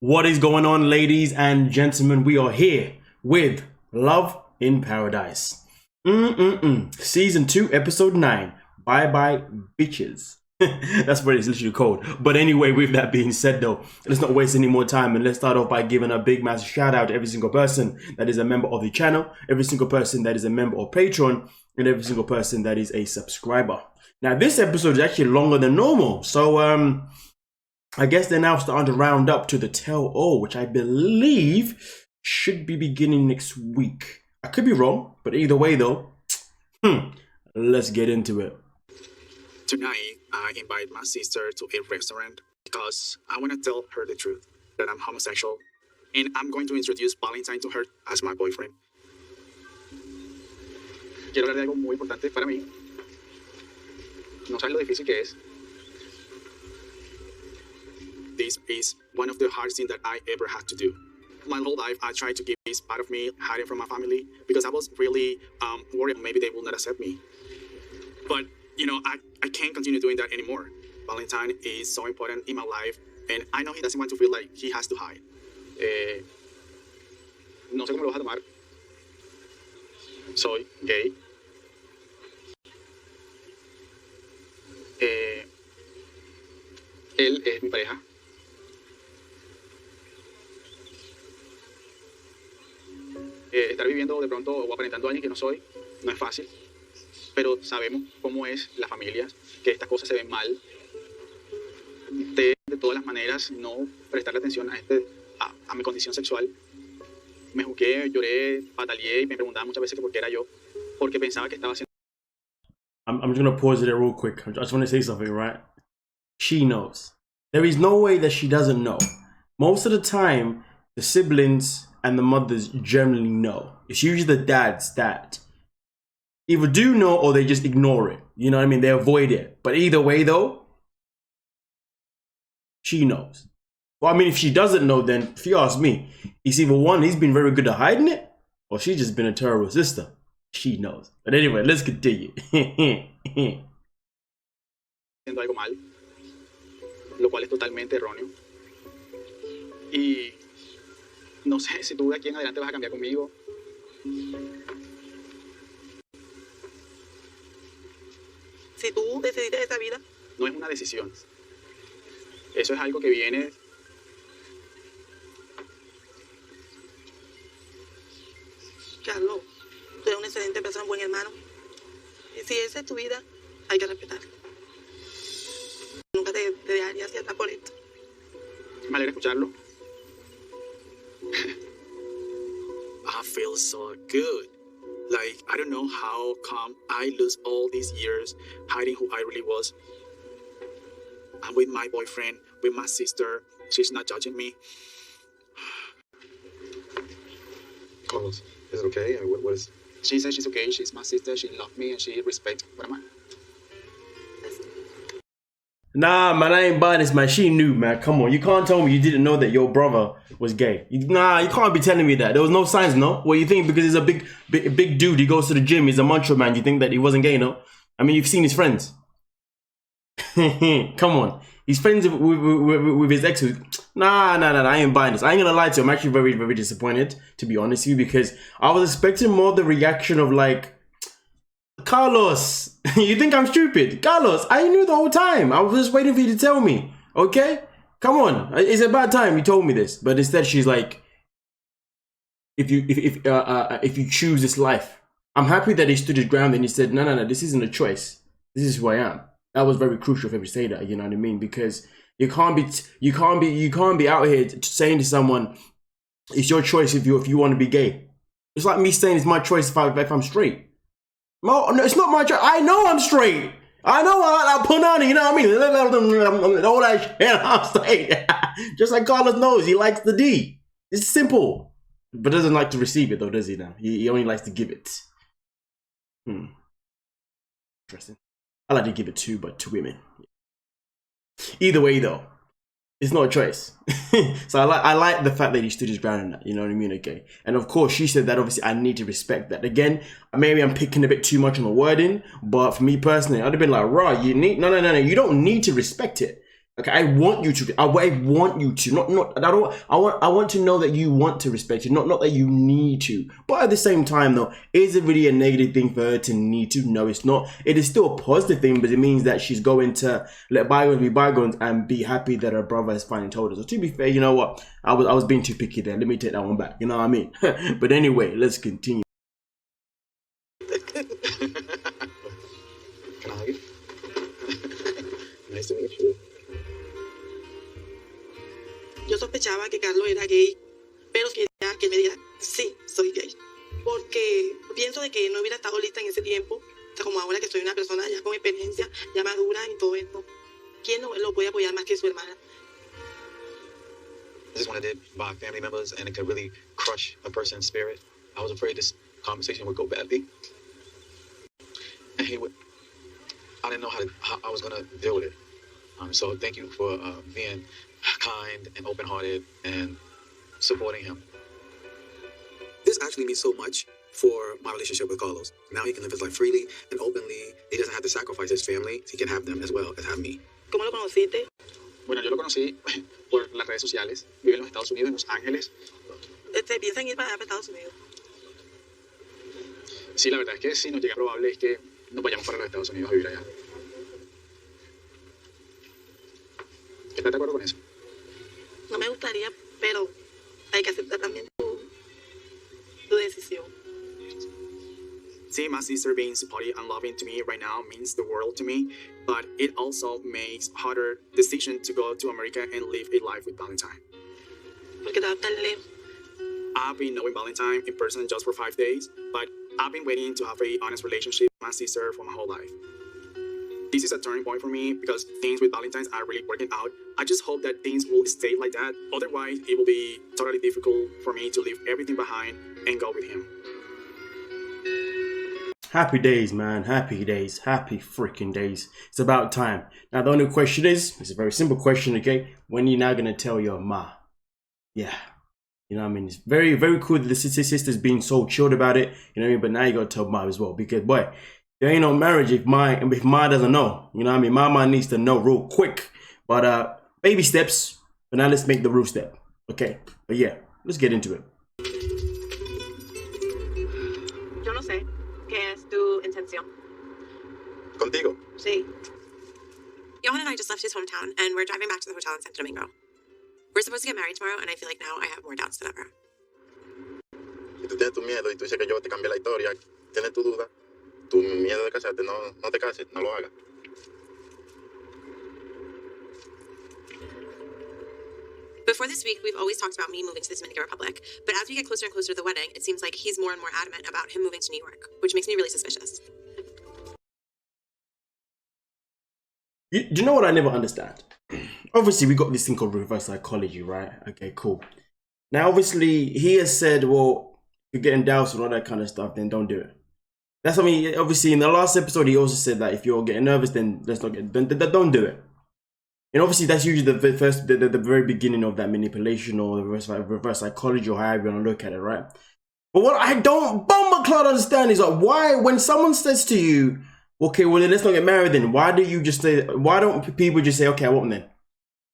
What is going on, ladies and gentlemen? We are here with Love in Paradise. Season 2, episode 9. Bye bye, bitches. That's what it's literally called. But anyway, with that being said though, let's not waste any more time and let's start off by giving a big massive shout out to every single person that is a member of the channel, every single person that is a member of Patreon, and every single person that is a subscriber. Now this episode is actually longer than normal, so I guess they're now starting to round up to the tell-all, which I believe should be beginning next week. I could be wrong, but either way though, let's get into it. Tonight, I invite my sister to a restaurant because I want to tell her the truth, that I'm homosexual, and I'm going to introduce Valentine to her as my boyfriend. Quiero hablar de algo muy importante para mí. No sabes lo difícil que es. This is one of the hardest things that I ever had to do. My whole life, I tried to keep this part of me hiding from my family because I was really worried maybe they will not accept me. But, you know, I can't continue doing that anymore. Valentine is so important in my life, and I know he doesn't want to feel like he has to hide. No sé cómo lo vas a tomar. Soy gay. Él es mi pareja. Estar viviendo de pronto o aparentando a alguien que no soy no es fácil, pero sabemos cómo es la familia, que estas cosas se ven mal. De todas las maneras, no prestarle atención a mi condición sexual. Me juzgué, lloré, pataleé y me preguntaba muchas veces que por qué era yo, porque pensaba que estaba haciendo. I'm just going to pause it real quick. I just want to say something, right? She knows. There is no way that she doesn't know. Most of the time, the siblings and the mothers generally know. It's usually the dads that either do know or they just ignore it. You know what I mean? They avoid it. But either way though, she knows. Well, I mean, if she doesn't know, then if you ask me, it's either one, he's been very good at hiding it, or she's just been a terrible sister. She knows. But anyway, let's continue. Haciendo algo mal, lo cual es totalmente erróneo. Y no sé si tú de aquí en adelante vas a cambiar conmigo. Si tú decidiste esa vida, no es una decisión. Eso es algo que viene. Carlos, tú eres una excelente persona, un buen hermano. Y si esa es tu vida, hay que respetarla. Nunca te dejaría hacia atrás por esto. Me alegra escucharlo. I feel so good. Like, I don't know how come I lose all these years hiding who I really was. I'm with my boyfriend, with my sister. She's not judging me. Carlos, is it okay? What is... She says she's okay. She's my sister. She loves me and she respects what am I. Nah, man, I ain't buying this, man. She knew, man. Come on. You can't tell me you didn't know that your brother was gay. Nah, you can't be telling me that. There was no signs, no? What you think? Because he's a big dude. He goes to the gym. He's a macho man. You think that he wasn't gay, no? I mean, you've seen his friends. Come on. He's friends with his ex. Nah. I ain't buying this. I ain't gonna lie to you. I'm actually very, very disappointed, to be honest with you, because I was expecting more the reaction of like, Carlos, you think I'm stupid? Carlos, I knew the whole time. I was just waiting for you to tell me. Okay? Come on. It's about time you told me this. But instead she's like, if you choose this life. I'm happy that he stood his ground and he said, no, this isn't a choice. This is who I am. That was very crucial for him to say that, you know what I mean? Because you can't be out here saying to someone, it's your choice if you want to be gay. It's like me saying it's my choice if I'm straight. No, it's not my choice. I know I'm straight. I know I put on it, you know what I mean? All that shit, I'm straight. Just like Carlos knows, he likes the D. It's simple. But doesn't like to receive it though, does he now? He only likes to give it. Interesting. I like to give it too, but to women. Either way though, it's not a choice. So I like the fact that he stood his ground in that, you know what I mean? Okay. And of course she said that obviously I need to respect that. Again, maybe I'm picking a bit too much on the wording, but for me personally, I'd have been like, raw, no, you don't need to respect it. Okay, I want you to. I want you to. Not. I don't. I want to know that you want to respect it. Not that you need to. But at the same time, though, is it really a negative thing for her to need to? No, it's not. It is still a positive thing, but it means that she's going to let bygones be bygones and be happy that her brother has finally told her. So to be fair, you know what? I was being too picky there. Let me take that one back. You know what I mean? But anyway, let's continue. Can I hug you? Nice to meet you. Yo sospechaba que Carlos era gay, pero quería que me diga, sí, soy gay. Porque pienso de que no hubiera estado lista en ese tiempo, como ahora que soy una persona ya con experiencia, ya madura y todo esto. ¿Quién no lo puede apoyar más que su hermana? I just wanted it by family members, and it could really crush a person's spirit. I was afraid conversation would go badly, and I didn't know how I was gonna deal with it. So thank you for being kind and open-hearted and supporting him. This actually means so much for my relationship with Carlos. Now he can live his life freely and openly. He doesn't have to sacrifice his family. He can have them as well as have me. ¿Cómo lo conociste? Bueno, yo lo conocí por las redes sociales. Vive en los Estados Unidos, en Los Ángeles. ¿Piensan ir para Estados Unidos? Sí, la verdad es que si nos llega probable es que nos vayamos para los Estados Unidos a vivir allá. ¿Estás de acuerdo con eso? No me gustaría, pero hay que aceptar también tu decisión. Seeing my sister being supportive and loving to me right now means the world to me, but it also makes harder decision to go to America and live a life with Valentine. Porque te vas tan lejos. I've been knowing Valentine in person just for 5 days, but I've been waiting to have a honest relationship with my sister for my whole life. This is a turning point for me because things with Valentine's are really working out. I just hope that things will stay like that. Otherwise, it will be totally difficult for me to leave everything behind and go with him. Happy days, man. Happy days. Happy freaking days. It's about time. Now, the only question is, it's a very simple question, okay? When are you now going to tell your ma? Yeah. You know what I mean? It's very, very cool that the sister's being so chilled about it. You know what I mean? But now you got to tell ma as well. Because, boy, there ain't no marriage if ma doesn't know. You know what I mean? Ma needs to know real quick. But, baby steps. But now let's make the real step. Okay? But yeah, let's get into it. Yo no sé qué es tu intención. Contigo. Sí. Johan and I just left his hometown, and we're driving back to the hotel in Santo Domingo. We're supposed to get married tomorrow, and I feel like now I have more doubts than ever. Y tú tienes tu miedo y tú dices que yo te cambié la historia. Tienes tu duda. Tu miedo de casarte, no te cases, no lo hagas. Before this week, we've always talked about me moving to the Dominican Republic, but as we get closer and closer to the wedding, it seems like he's more and more adamant about him moving to New York, which makes me really suspicious. Do you know what I never understand? Obviously, we got this thing called reverse psychology, right? Okay, cool. Now, obviously, he has said, well, if you're getting doused and all that kind of stuff, then don't do it. That's what I mean. Obviously, in the last episode, he also said that if you're getting nervous, then let's not get, don't do it. And obviously, that's usually the very beginning of that manipulation or reverse psychology or however you want to look at it, right? But what I don't bumbleclot understand is like, why, when someone says to you, okay, well, then let's not get married then, why don't people just say, okay, I won't then?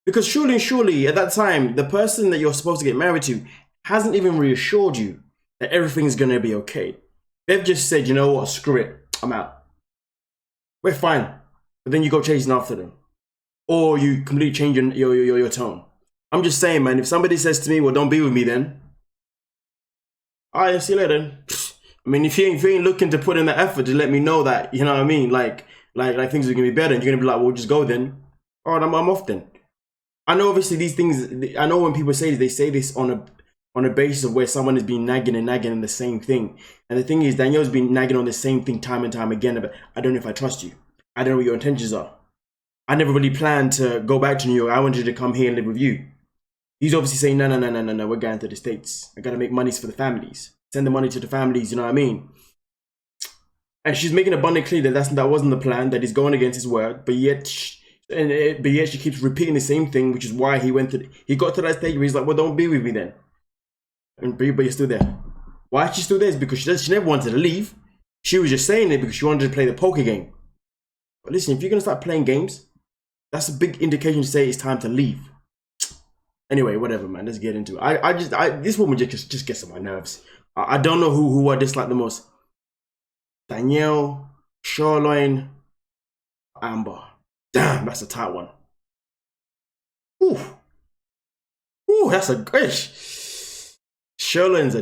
Because surely, at that time, the person that you're supposed to get married to hasn't even reassured you that everything's going to be okay. They've just said, you know what, screw it, I'm out. We're fine. But then you go chasing after them. Or you completely change your tone. I'm just saying, man, if somebody says to me, well, don't be with me then. All right, see you later. I mean, if you ain't looking to put in the effort to let me know that, you know what I mean, like things are going to be better, and you're going to be like, well, just go then. All right, I'm off then. I know obviously these things, I know when people say this, they say this on a basis of where someone has been nagging on the same thing. And the thing is, Danielle's been nagging on the same thing time and time again, but I don't know if I trust you. I don't know what your intentions are. I never really planned to go back to New York. I wanted to come here and live with you. He's obviously saying, no, we're going to the States. I got to make monies for the families. Send the money to the families, you know what I mean? And she's making abundantly clear that that wasn't the plan, that he's going against his word, but yet she keeps repeating the same thing, which is why he got to that stage where he's like, well, don't be with me then. But you're still there. Why is she still there? Is because she never wanted to leave. She was just saying it because she wanted to play the poker game. But listen, if you're going to start playing games, that's a big indication to say it's time to leave. Anyway, whatever, man. Let's get into it. This woman just gets on my nerves. I don't know who I dislike the most. Danielle, Sherlon, Amber. Damn, that's a tight one. Ooh, that's a gosh. Sherlon's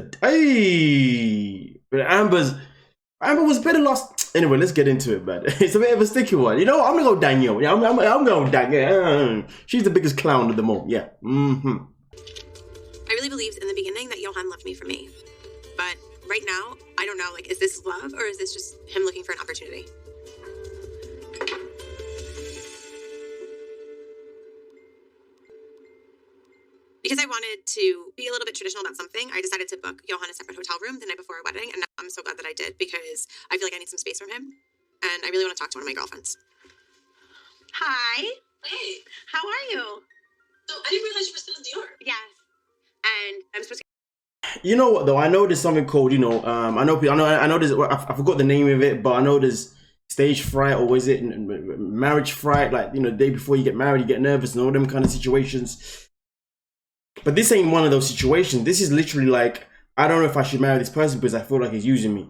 but Amber was better last. Anyway, let's get into it, man. It's a bit of a sticky one. You know what? I'm gonna go Danielle. Yeah, I'm going Danielle. She's the biggest clown of them all. Yeah. I really believed in the beginning that Johan loved me for me. But right now, I don't know, like, is this love or is this just him looking for an opportunity? Because I wanted to be a little bit traditional about something, I decided to book Johan a separate hotel room the night before our wedding, and I'm so glad that I did because I feel like I need some space from him, and I really want to talk to one of my girlfriends. Hi. Hey, How are you? so I didn't realize you were still in New York. Yes. And I'm supposed to... You know what though? I know there's something called, I know there's, I forgot the name of it, but I know there's stage fright, or is it marriage fright? Like, the day before you get married, you get nervous and all them kind of situations. But this ain't one of those situations. This is literally like, I don't know if I should marry this person because I feel like he's using me.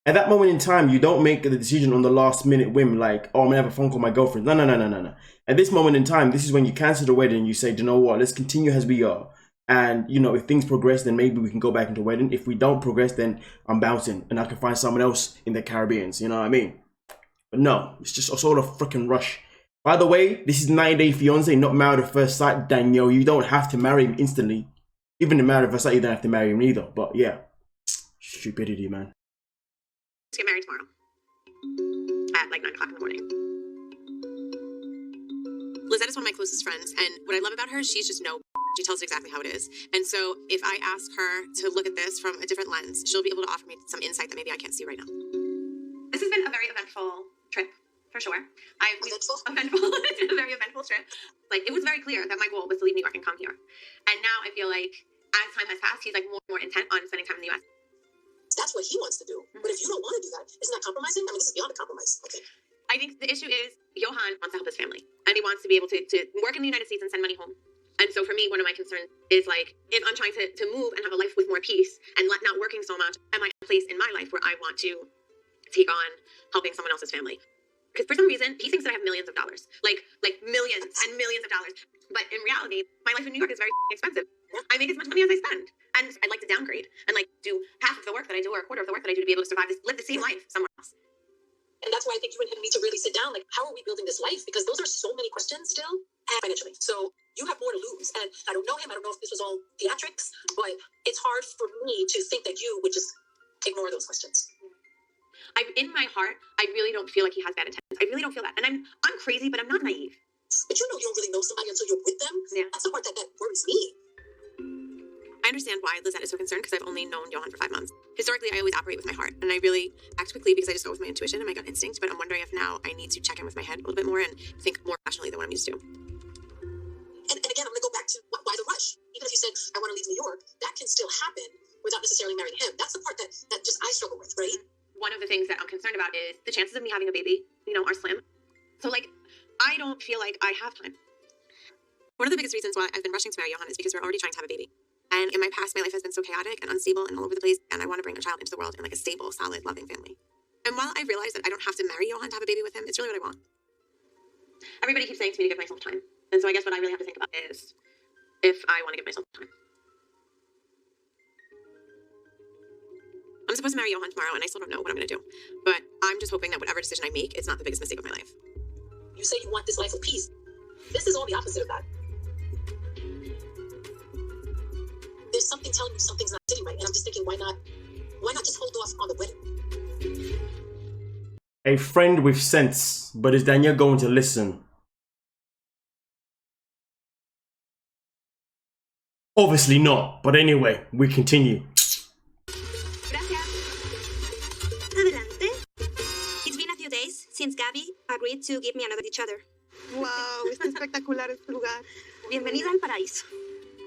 At that moment in time, you don't make the decision on the last minute whim, like, oh, I'm gonna have a phone call with my girlfriend. No. At this moment in time, this is when you cancel the wedding. You say, you know what, let's continue as we are. And, if things progress, then maybe we can go back into wedding. If we don't progress, then I'm bouncing and I can find someone else in the Caribbean. You know what I mean? But no, it's just a sort of freaking rush. By the way, this is 90 Day Fiancé, not Married at First Sight. Danielle, you don't have to marry him instantly. Even in Married at First Sight, you don't have to marry him either. But yeah, stupidity, man. Let's get married tomorrow at like 9 o'clock in the morning. Lizette is one of my closest friends, and what I love about her, she's just she tells it exactly how it is. And so if I ask her to look at this from a different lens, she'll be able to offer me some insight that maybe I can't see right now. This has been a very eventful trip, for sure. Eventful. It's been a very eventful trip. Like, it was very clear that my goal was to leave New York and come here. And now I feel like as time has passed, he's like more intent on spending time in the US. That's what he wants to do. But if you don't want to do that, isn't that compromising? I mean, this is beyond a compromise. Okay. I think the issue is Johan wants to help his family, and he wants to be able to work in the United States and send money home. And so for me, one of my concerns is, like, if I'm trying to move and have a life with more peace and not working so much, am I at a place in my life where I want to take on helping someone else's family? Because for some reason, he thinks that I have millions of dollars, like millions and millions of dollars. But in reality, my life in New York is very expensive. I make as much money as I spend. And I'd like to downgrade and, like, do half of the work that I do or a quarter of the work that I do to be able to survive live the same life somewhere else. And that's why I think you and him need to really sit down. Like, how are we building this life? Because those are so many questions still, and financially. So you have more to lose. And I don't know him. I don't know if this was all theatrics, but it's hard for me to think that you would just ignore those questions. In my heart, I really don't feel like he has bad intentions. I really don't feel that. And I'm crazy, but I'm not naive. But you don't really know somebody until you're with them. Yeah. That's the part that worries me. I understand why Lizette is so concerned because I've only known Johan for 5 months. Historically, I always operate with my heart, and I really act quickly because I just go with my intuition and my gut instinct, but I'm wondering if now I need to check in with my head a little bit more and think more rationally than what I'm used to. And again, I'm going to go back to why the rush. Even if you said, I want to leave New York, that can still happen without necessarily marrying him. That's the part that just I struggle with, right? One of the things that I'm concerned about is the chances of me having a baby, are slim. So, like, I don't feel like I have time. One of the biggest reasons why I've been rushing to marry Johan is because we're already trying to have a baby. And in my past, my life has been so chaotic and unstable and all over the place, and I want to bring a child into the world in, like, a stable, solid, loving family. And while I realize that I don't have to marry Johan to have a baby with him, it's really what I want. Everybody keeps saying to me to give myself time. And so I guess what I really have to think about is if I want to give myself time. I'm supposed to marry Johan tomorrow, and I still don't know what I'm going to do. But I'm just hoping that whatever decision I make, it's not the biggest mistake of my life. You say you want this life of peace. This is all the opposite of that. There's something telling me something's not sitting right, and I'm just thinking, why not just hold off on the wedding? A friend with sense, but is Danielle going to listen? Obviously not, but anyway, we continue. It's been a few days since Gabby agreed to give me another each other. Wow, está espectacular este lugar. Bienvenida al paraíso.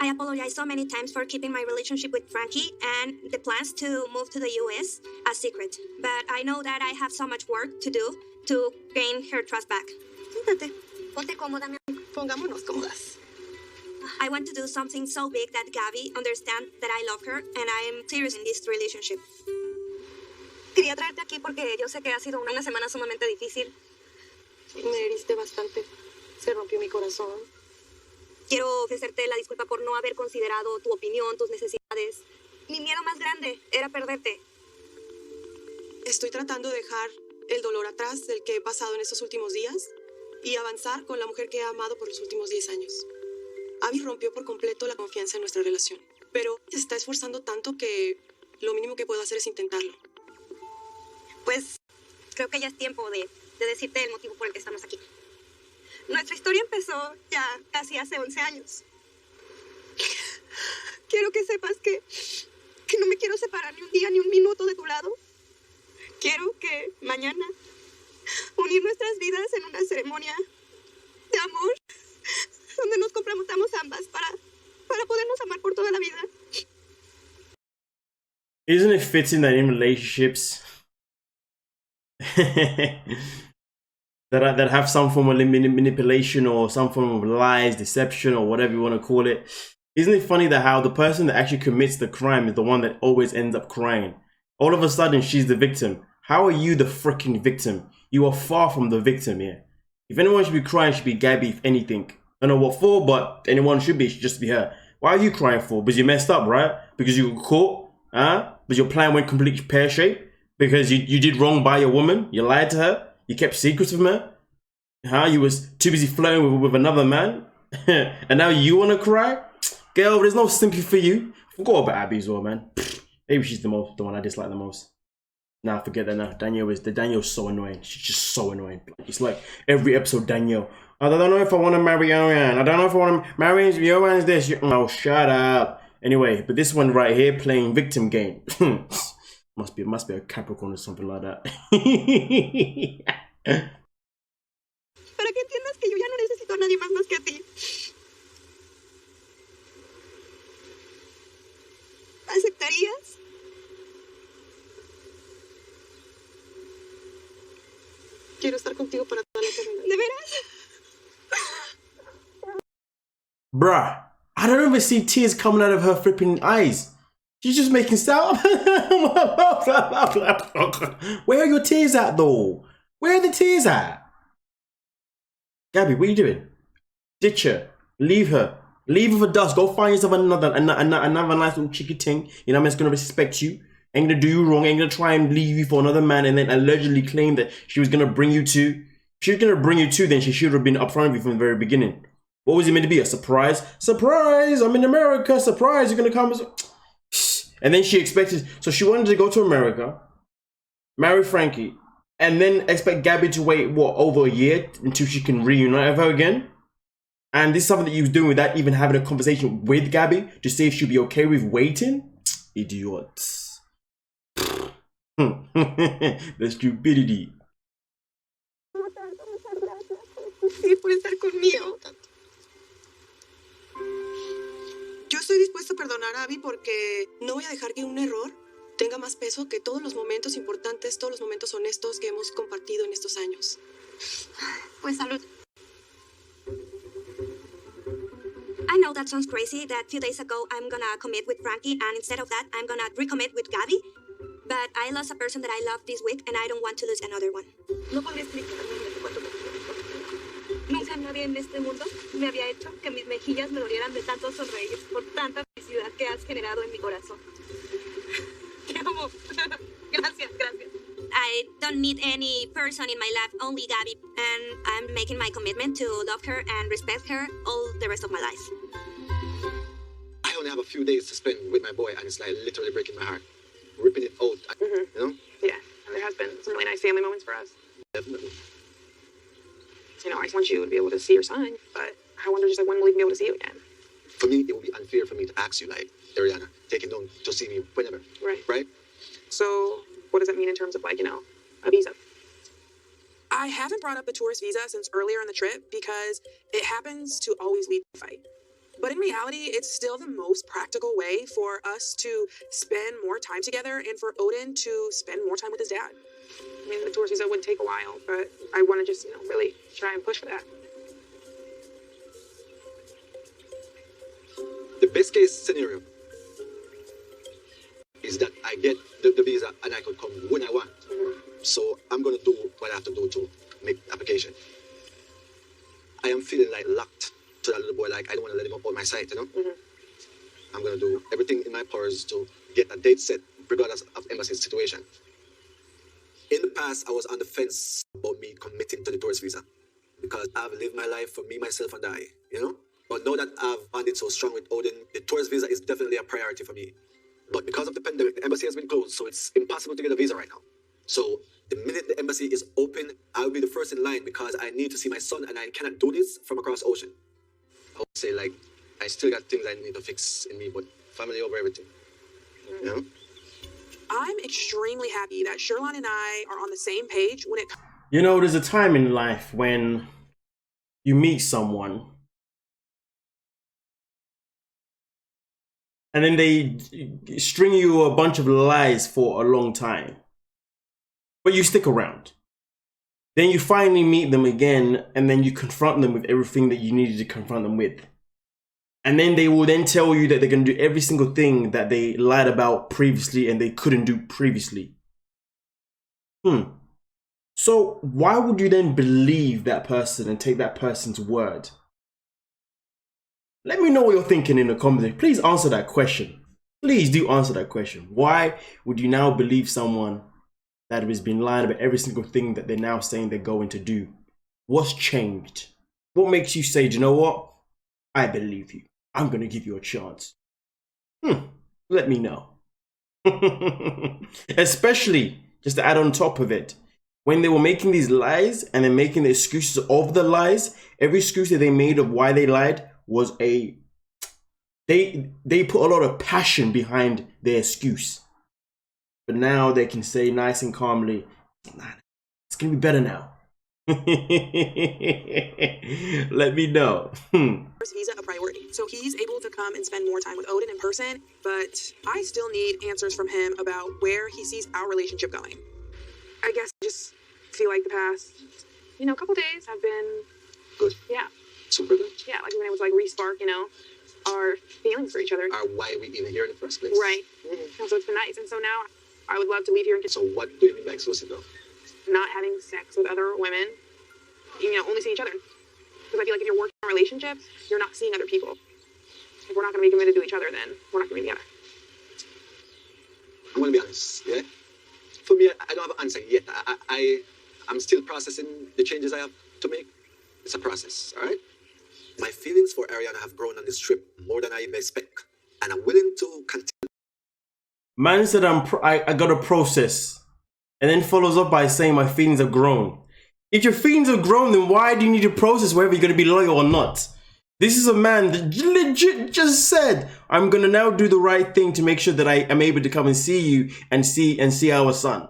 I apologize so many times for keeping my relationship with Frankie and the plans to move to the US a secret. But I know that I have so much work to do to gain her trust back. Siéntate. Ponte cómoda, mi amor. Pongámonos cómodas. I want to do something so big that Gabby understands that I love her and I am serious in this relationship. Quería traerte aquí porque yo sé que ha sido una semana sumamente difícil. Me heriste bastante. Se rompió mi corazón. Quiero ofrecerte la disculpa por no haber considerado tu opinión, tus necesidades. Mi miedo más grande era perderte. Estoy tratando de dejar el dolor atrás del que he pasado en estos últimos días y avanzar con la mujer que he amado por los últimos 10 años. Abby rompió por completo la confianza en nuestra relación, pero se está esforzando tanto que lo mínimo que puedo hacer es intentarlo. Pues creo que ya es tiempo de decirte el motivo por el que estamos aquí. Nuestra historia empezó ya casi hace 11 años. Quiero que sepas que no me quiero separar ni un día ni un minuto de tu lado. Quiero que mañana unir nuestras vidas en una ceremonia de amor donde nos comprometamos ambas para podernos amar por toda la vida. Isn't it fitting that in relationships that have some form of manipulation or some form of lies, deception, or whatever you want to call it? Isn't it funny that how the person that actually commits the crime is the one that always ends up crying? All of a sudden, she's the victim. How are you the freaking victim? You are far from the victim here. If anyone should be crying, it should be Gabby, if anything. I don't know what for, but anyone should be. It should just be her. Why are you crying for? Because you messed up, right? Because you got caught? Huh? Because your plan went completely pear-shaped? Because you did wrong by your woman? You lied to her? You kept secrets from her? Huh? You was too busy flirting with another man? And now you want to cry? Girl, there's no sympathy for you. Forgot about Abby as well, man. Maybe she's the one I dislike the most. Nah, forget that now. Danielle's so annoying. She's just so annoying. It's like every episode, Danielle. I don't know if I want to marry Johan. I don't know if I want to marry Johan. This. Oh, shut up. Anyway, but this one right here, playing victim game. must be a Capricorn or something like that. Para que entiendas que yo ya no necesito a nadie más que a ti. ¿Aceptarías? Quiero estar contigo para toda la eternidad. ¿De veras? Bruh, I don't even see tears coming out of her flipping eyes. She's just making sound. Where are your tears at though? Where are the tears at? Gabby, what are you doing? Ditch her. Leave her. Leave her for dust. Go find yourself another nice little cheeky thing. You know what I mean? It's gonna respect you. Ain't gonna do you wrong. Ain't gonna try and leave you for another man and then allegedly claim that she was gonna bring you to. She was gonna bring you to, then she should have been upfront with you from the very beginning. What was it meant to be? A surprise? Surprise! I'm in America. Surprise! You're gonna come. And then she expected. So she wanted to go to America, marry Frankie, and then expect Gabby to wait what, over a year until she can reunite with her again. And this is something that you was doing without even having a conversation with Gabby to see if she'd be okay with waiting. Idiots. The stupidity. Sí, por estar conmigo. Yo estoy dispuesta a perdonar a Abby porque no voy a dejar que un error tenga más peso que todos los momentos importantes, todos los momentos honestos que hemos compartido en estos años. Pues salud. I know that sounds crazy that a few days ago I'm gonna commit with Frankie and instead of that I'm gonna recommit with Gabby. But I lost a person that I loved this week and I don't want to lose another one. No podría explicarme cuánto te quiero. Nunca nadie en este mundo me había hecho que mis mejillas me dolieran de tanto sonreír por tanta felicidad que has generado en mi corazón. Te amo. Gracias. I don't need any person in my life, only Gabby. And I'm making my commitment to love her and respect her all the rest of my life. I only have a few days to spend with my boy, and it's like literally breaking my heart. Ripping it out, you know? Yeah, and there has been some really nice family moments for us. Definitely. You know, I just want you to be able to see your son, but I wonder just like when will he be able to see you again? For me, it would be unfair for me to ask you, like, Ariana, take him down to see me whenever. Right? So, what does that mean in terms of like, you know, a visa? I haven't brought up a tourist visa since earlier in the trip because it happens to always lead to a fight. But in reality, it's still the most practical way for us to spend more time together and for Odin to spend more time with his dad. I mean, the tourist visa would take a while, but I want to just, you know, really try and push for that. The best case scenario is that I get the visa and I could come when I want. So I'm gonna do what I have to do to make the application. I am feeling like locked to that little boy, like I don't want to let him up on my side, you know? I'm gonna do everything in my powers to get a date set, regardless of embassy's situation. In the past, I was on the fence about me committing to the tourist visa because I've lived my life for me, myself, and I, you know? But now that I've bonded so strong with Odin, the tourist visa is definitely a priority for me. But because of the pandemic, the embassy has been closed, so it's impossible to get a visa right now. So the minute the embassy is open, I'll be the first in line because I need to see my son and I cannot do this from across the ocean. I would say, like, I still got things I need to fix in me, but family over everything. You know? I'm extremely happy that Sherlon and I are on the same page when it comes. You know, there's a time in life when you meet someone and then they string you a bunch of lies for a long time, but you stick around. Then you finally meet them again, and then you confront them with everything that you needed to confront them with. And then they will then tell you that they're going to do every single thing that they lied about previously and they couldn't do previously. So why would you then believe that person and take that person's word? Let me know what you're thinking in the comments. Please answer that question. Please do answer that question. Why would you now believe someone that has been lying about every single thing that they're now saying they're going to do? What's changed? What makes you say, do you know what? I believe you. I'm going to give you a chance. Let me know. Especially, just to add on top of it, when they were making these lies and then making the excuses of the lies, every excuse that they made of why they lied was they put a lot of passion behind their excuse. But now they can say nice and calmly, it's going to be better now. Let me know. Visa a priority, so he's able to come and spend more time with Odin in person, but I still need answers from him about where he sees our relationship going. I guess I just feel like the past, couple days have been good. Yeah. Super good. Yeah, like we've been able to re-spark, our feelings for each other. Why we even here in the first place. Right. And so it's been nice, and so now I would love to leave here and get. So what do you mean by exclusive though? Not having sex with other women, only seeing each other. Because I feel like if you're working on a relationship, you're not seeing other people. If we're not going to be committed to each other, then we're not going to be together. I'm going to be honest, yeah? For me, I don't have an answer yet. I'm still processing the changes I have to make. It's a process, all right? My feelings for Ariana have grown on this trip more than I even expect. And I'm willing to continue. Man said I got a process. And then follows up by saying my feelings have grown. If your feelings have grown, then why do you need to process whether you're going to be loyal or not? This is a man that legit just said, I'm going to now do the right thing to make sure that I am able to come and see you and see our son.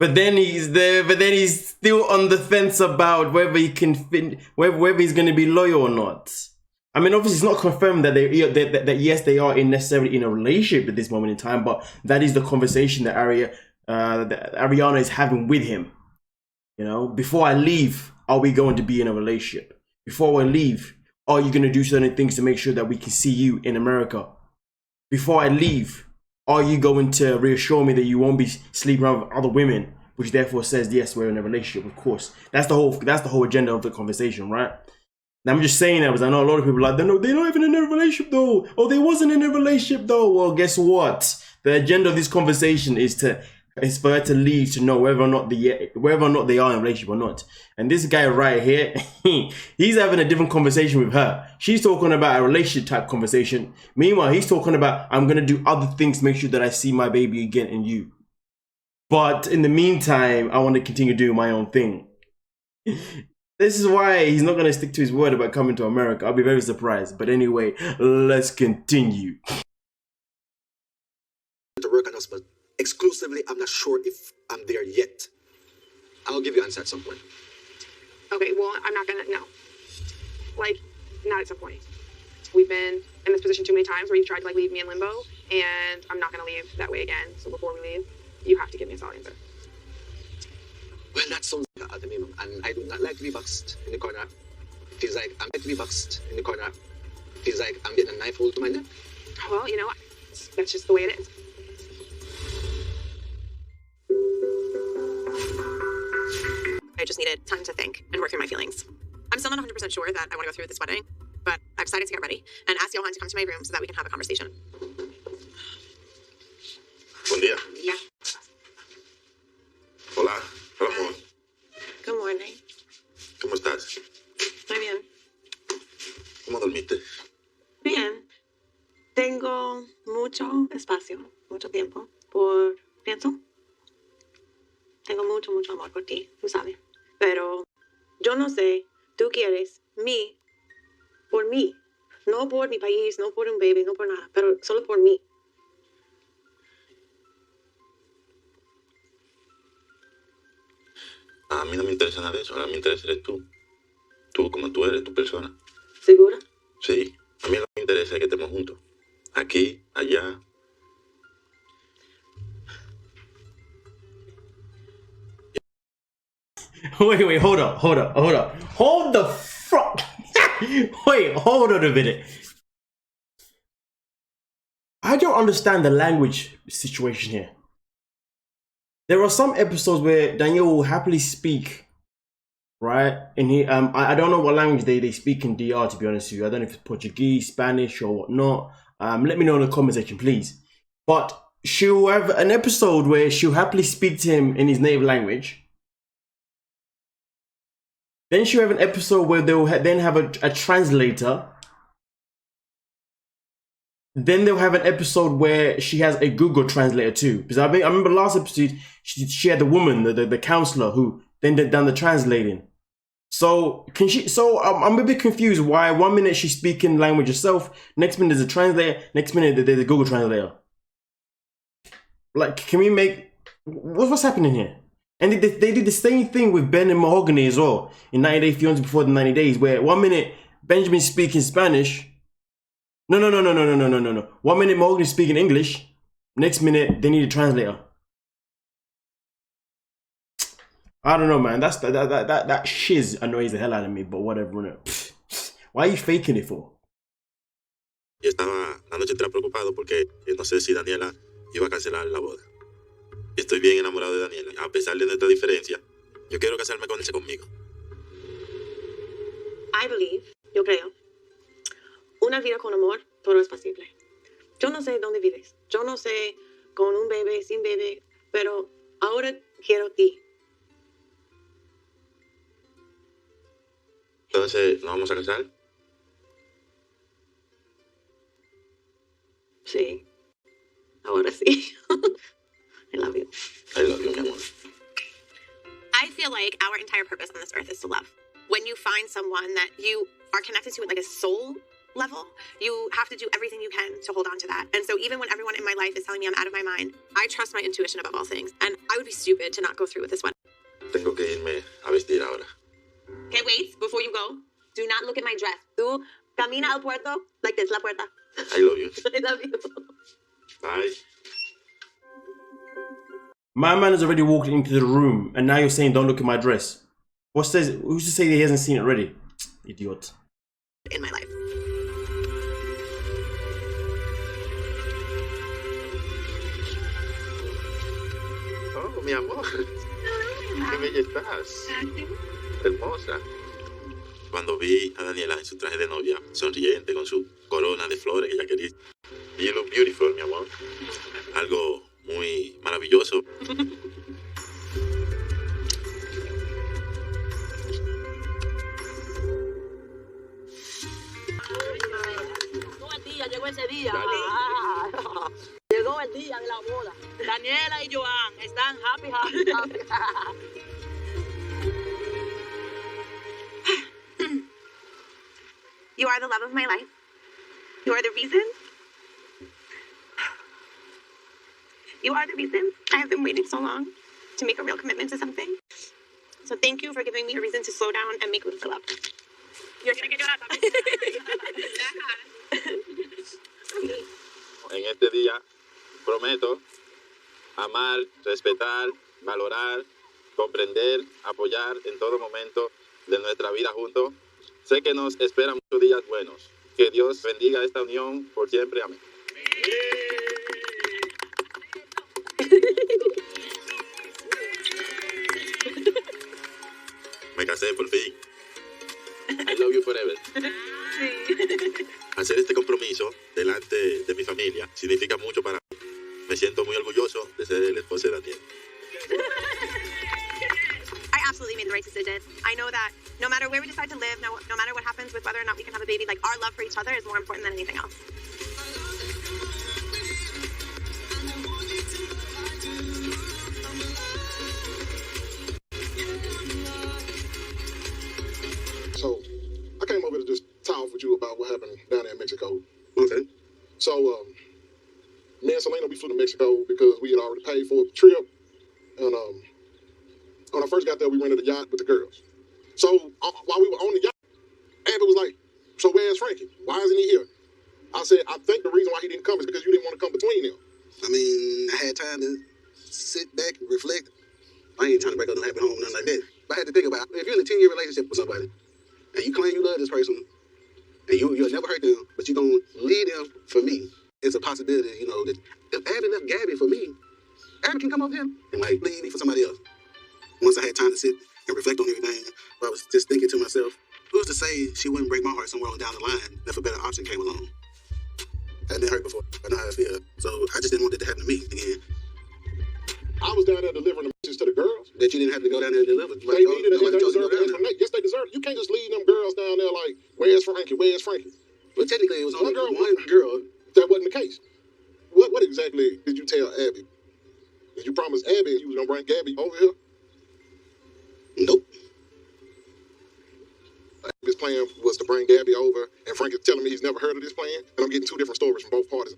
But then he's there, but then he's still on the fence about whether he can whether he's going to be loyal or not. I mean, obviously it's not confirmed that that yes, they are necessarily in a relationship at this moment in time, but that is the conversation that Ariana is having with him. Before I leave, are we going to be in a relationship? Before I leave, are you going to do certain things to make sure that we can see you in America? Before I leave, are you going to reassure me that you won't be sleeping around with other women? Which therefore says, yes, we're in a relationship, of course. That's the whole agenda of the conversation, right? And I'm just saying that because I know a lot of people are like, no, they're not even in a relationship though. Or they wasn't in a relationship though. Well, guess what? The agenda of this conversation is for her to leave to know whether or not they are in a relationship or not. And this guy right here, he's having a different conversation with her. She's talking about a relationship type conversation. Meanwhile, he's talking about, I'm going to do other things to make sure that I see my baby again in you. But in the meantime, I want to continue doing my own thing. This is why he's not going to stick to his word about coming to America. I'll be very surprised. But anyway, let's continue. To work on us, but exclusively, I'm not sure if I'm there yet. I'll give you an answer at some point. Okay, well, I'm not gonna, no. Not at some point. We've been in this position too many times where you've tried to leave me in limbo, and I'm not gonna leave that way again. So before we leave, you have to give me a solid answer. Well, that sounds like at the minimum, and I do not like to be boxed in the corner. It feels like I'm like to be boxed in the corner feels like I'm getting a knife hold to my neck. Well, you know, that's just the way it is. I just needed time to think and work through my feelings. I'm still not 100% sure that I want to go through with this wedding, but I've decided to get ready and ask Johan to come to my room so that we can have a conversation. Buen día. Yeah. Hola, hola, amor. Good morning. ¿Cómo estás? Muy bien. ¿Cómo dormiste? Bien. Tengo mucho espacio, mucho tiempo pienso. Tengo mucho amor por ti, tú sabes. Pero yo no sé, tú quieres por mí. No por mi país, no por un baby, no por nada, pero solo por mí. A mí no me interesa nada de eso, ahora me interesa eres tú. Tú como tú eres, tu persona. ¿Segura? Sí, a mí lo que me interesa es que estemos juntos. Aquí, allá. Wait, hold up. Hold the fuck. Wait, hold on a minute. I don't understand the language situation here. There are some episodes where Danielle will happily speak, right? And he, I don't know what language they speak in DR, to be honest with you. I don't know if it's Portuguese, Spanish, or whatnot. Let me know in the comment section, please. But she'll have an episode where she'll happily speak to him in his native language. Then she'll have an episode where they'll then have a translator. Then they'll have an episode where she has a Google translator too. Because I remember last episode, she had the woman, the counselor, who then did done the translating. So I'm a bit confused why 1 minute she's speaking language herself, next minute there's a translator, next minute there's a Google translator. Like, can we make, what's happening here? And they did the same thing with Ben and Mahogany as well in 90 Day Fiancé before the 90 days, where 1 minute Benjamin's speaking Spanish. No. 1 minute Mahogany's speaking English, next minute they need a translator. I don't know, man. That shiz annoys the hell out of me, but whatever. Why are you faking it for? Yo estaba anoche preocupado porque no sé si Daniela iba a cancelar la boda. Estoy bien enamorado de Daniela. A pesar de nuestra diferencia, yo quiero casarme con ese conmigo. I believe, yo creo, una vida con amor, todo es posible. Yo no sé dónde vives. Yo no sé con un bebé, sin bebé, pero ahora quiero a ti. Entonces, ¿nos vamos a casar? Sí. Ahora sí. I love you. I love you, mi amor. I feel like our entire purpose on this earth is to love. When you find someone that you are connected to at like a soul level, you have to do everything you can to hold on to that. And so even when everyone in my life is telling me I'm out of my mind, I trust my intuition above all things. And I would be stupid to not go through with this one. Tengo que irme a vestir ahora. Okay, wait, before you go, do not look at my dress. Tú camina al puerto like this, la puerta. I love you. I love you. Bye. My man has already walked into the room, and now you're saying don't look at my dress. Who's to say that he hasn't seen it already? Idiot. In my life. Oh, mi amor. Qué bella estás. Hermosa. Cuando vi a Daniela en su traje de novia, sonriente, con su corona de flores que ella quería. You look beautiful, mi amor. Algo muy maravilloso. Llegó ese día. Llegó el día de la boda. Daniela y Johan están happy. You are the love of my life. You are the reason. You are the reason I have been waiting so long to make a real commitment to something. So thank you for giving me a reason to slow down and make room for love. You're gonna get En este día prometo amar, respetar, valorar, comprender, apoyar en todo momento de nuestra vida juntos. Sé que nos esperan muchos días buenos Que Dios bendiga esta unión por siempre. Amén. Me casé por fin. I love you forever. Hacer este compromiso delante de mi familia significa mucho para mí. Me siento muy orgulloso de ser el esposo de Daniel. I absolutely made the right decision. I know that no matter where we decide to live, no matter what happens with whether or not we can have a baby, like our love for each other is more important than anything else. So, I came over to just talk with you about what happened down there in Mexico. Okay. So, me and Selena, we flew to Mexico because we had already paid for the trip. And when I first got there, we rented a yacht with the girls. So, while we were on the yacht, Abby was like, so where's Frankie? Why isn't he here? I said, I think the reason why he didn't come is because you didn't want to come between them. I mean, I had time to sit back and reflect. I ain't trying to break up no happy home, nothing like that. But I had to think about, if you're in a 10-year relationship with somebody, and you claim you love this person, and you'll never hurt them, but you don't leave them for me, it's a possibility, you know, that if Abby left Gabby for me, Abby can come up here and like leave me for somebody else. Once I had time to sit and reflect on everything, I was just thinking to myself, who's to say she wouldn't break my heart somewhere on down the line if a better option came along? I've been hurt before, I know how I feel, so I just didn't want it to happen to me again. I was down there delivering the message to the girls. That you didn't have to go down there and deliver. They needed it, and they deserved an explanation. Yes, they deserved it. You can't just leave them girls down there like, where's Frankie? Where's Frankie? But technically, it was only one girl. That wasn't the case. What exactly did you tell Abby? Did you promise Abby you was going to bring Gabby over here? Nope. His plan was to bring Gabby over, and Frankie's telling me he's never heard of this plan, and I'm getting two different stories from both parties.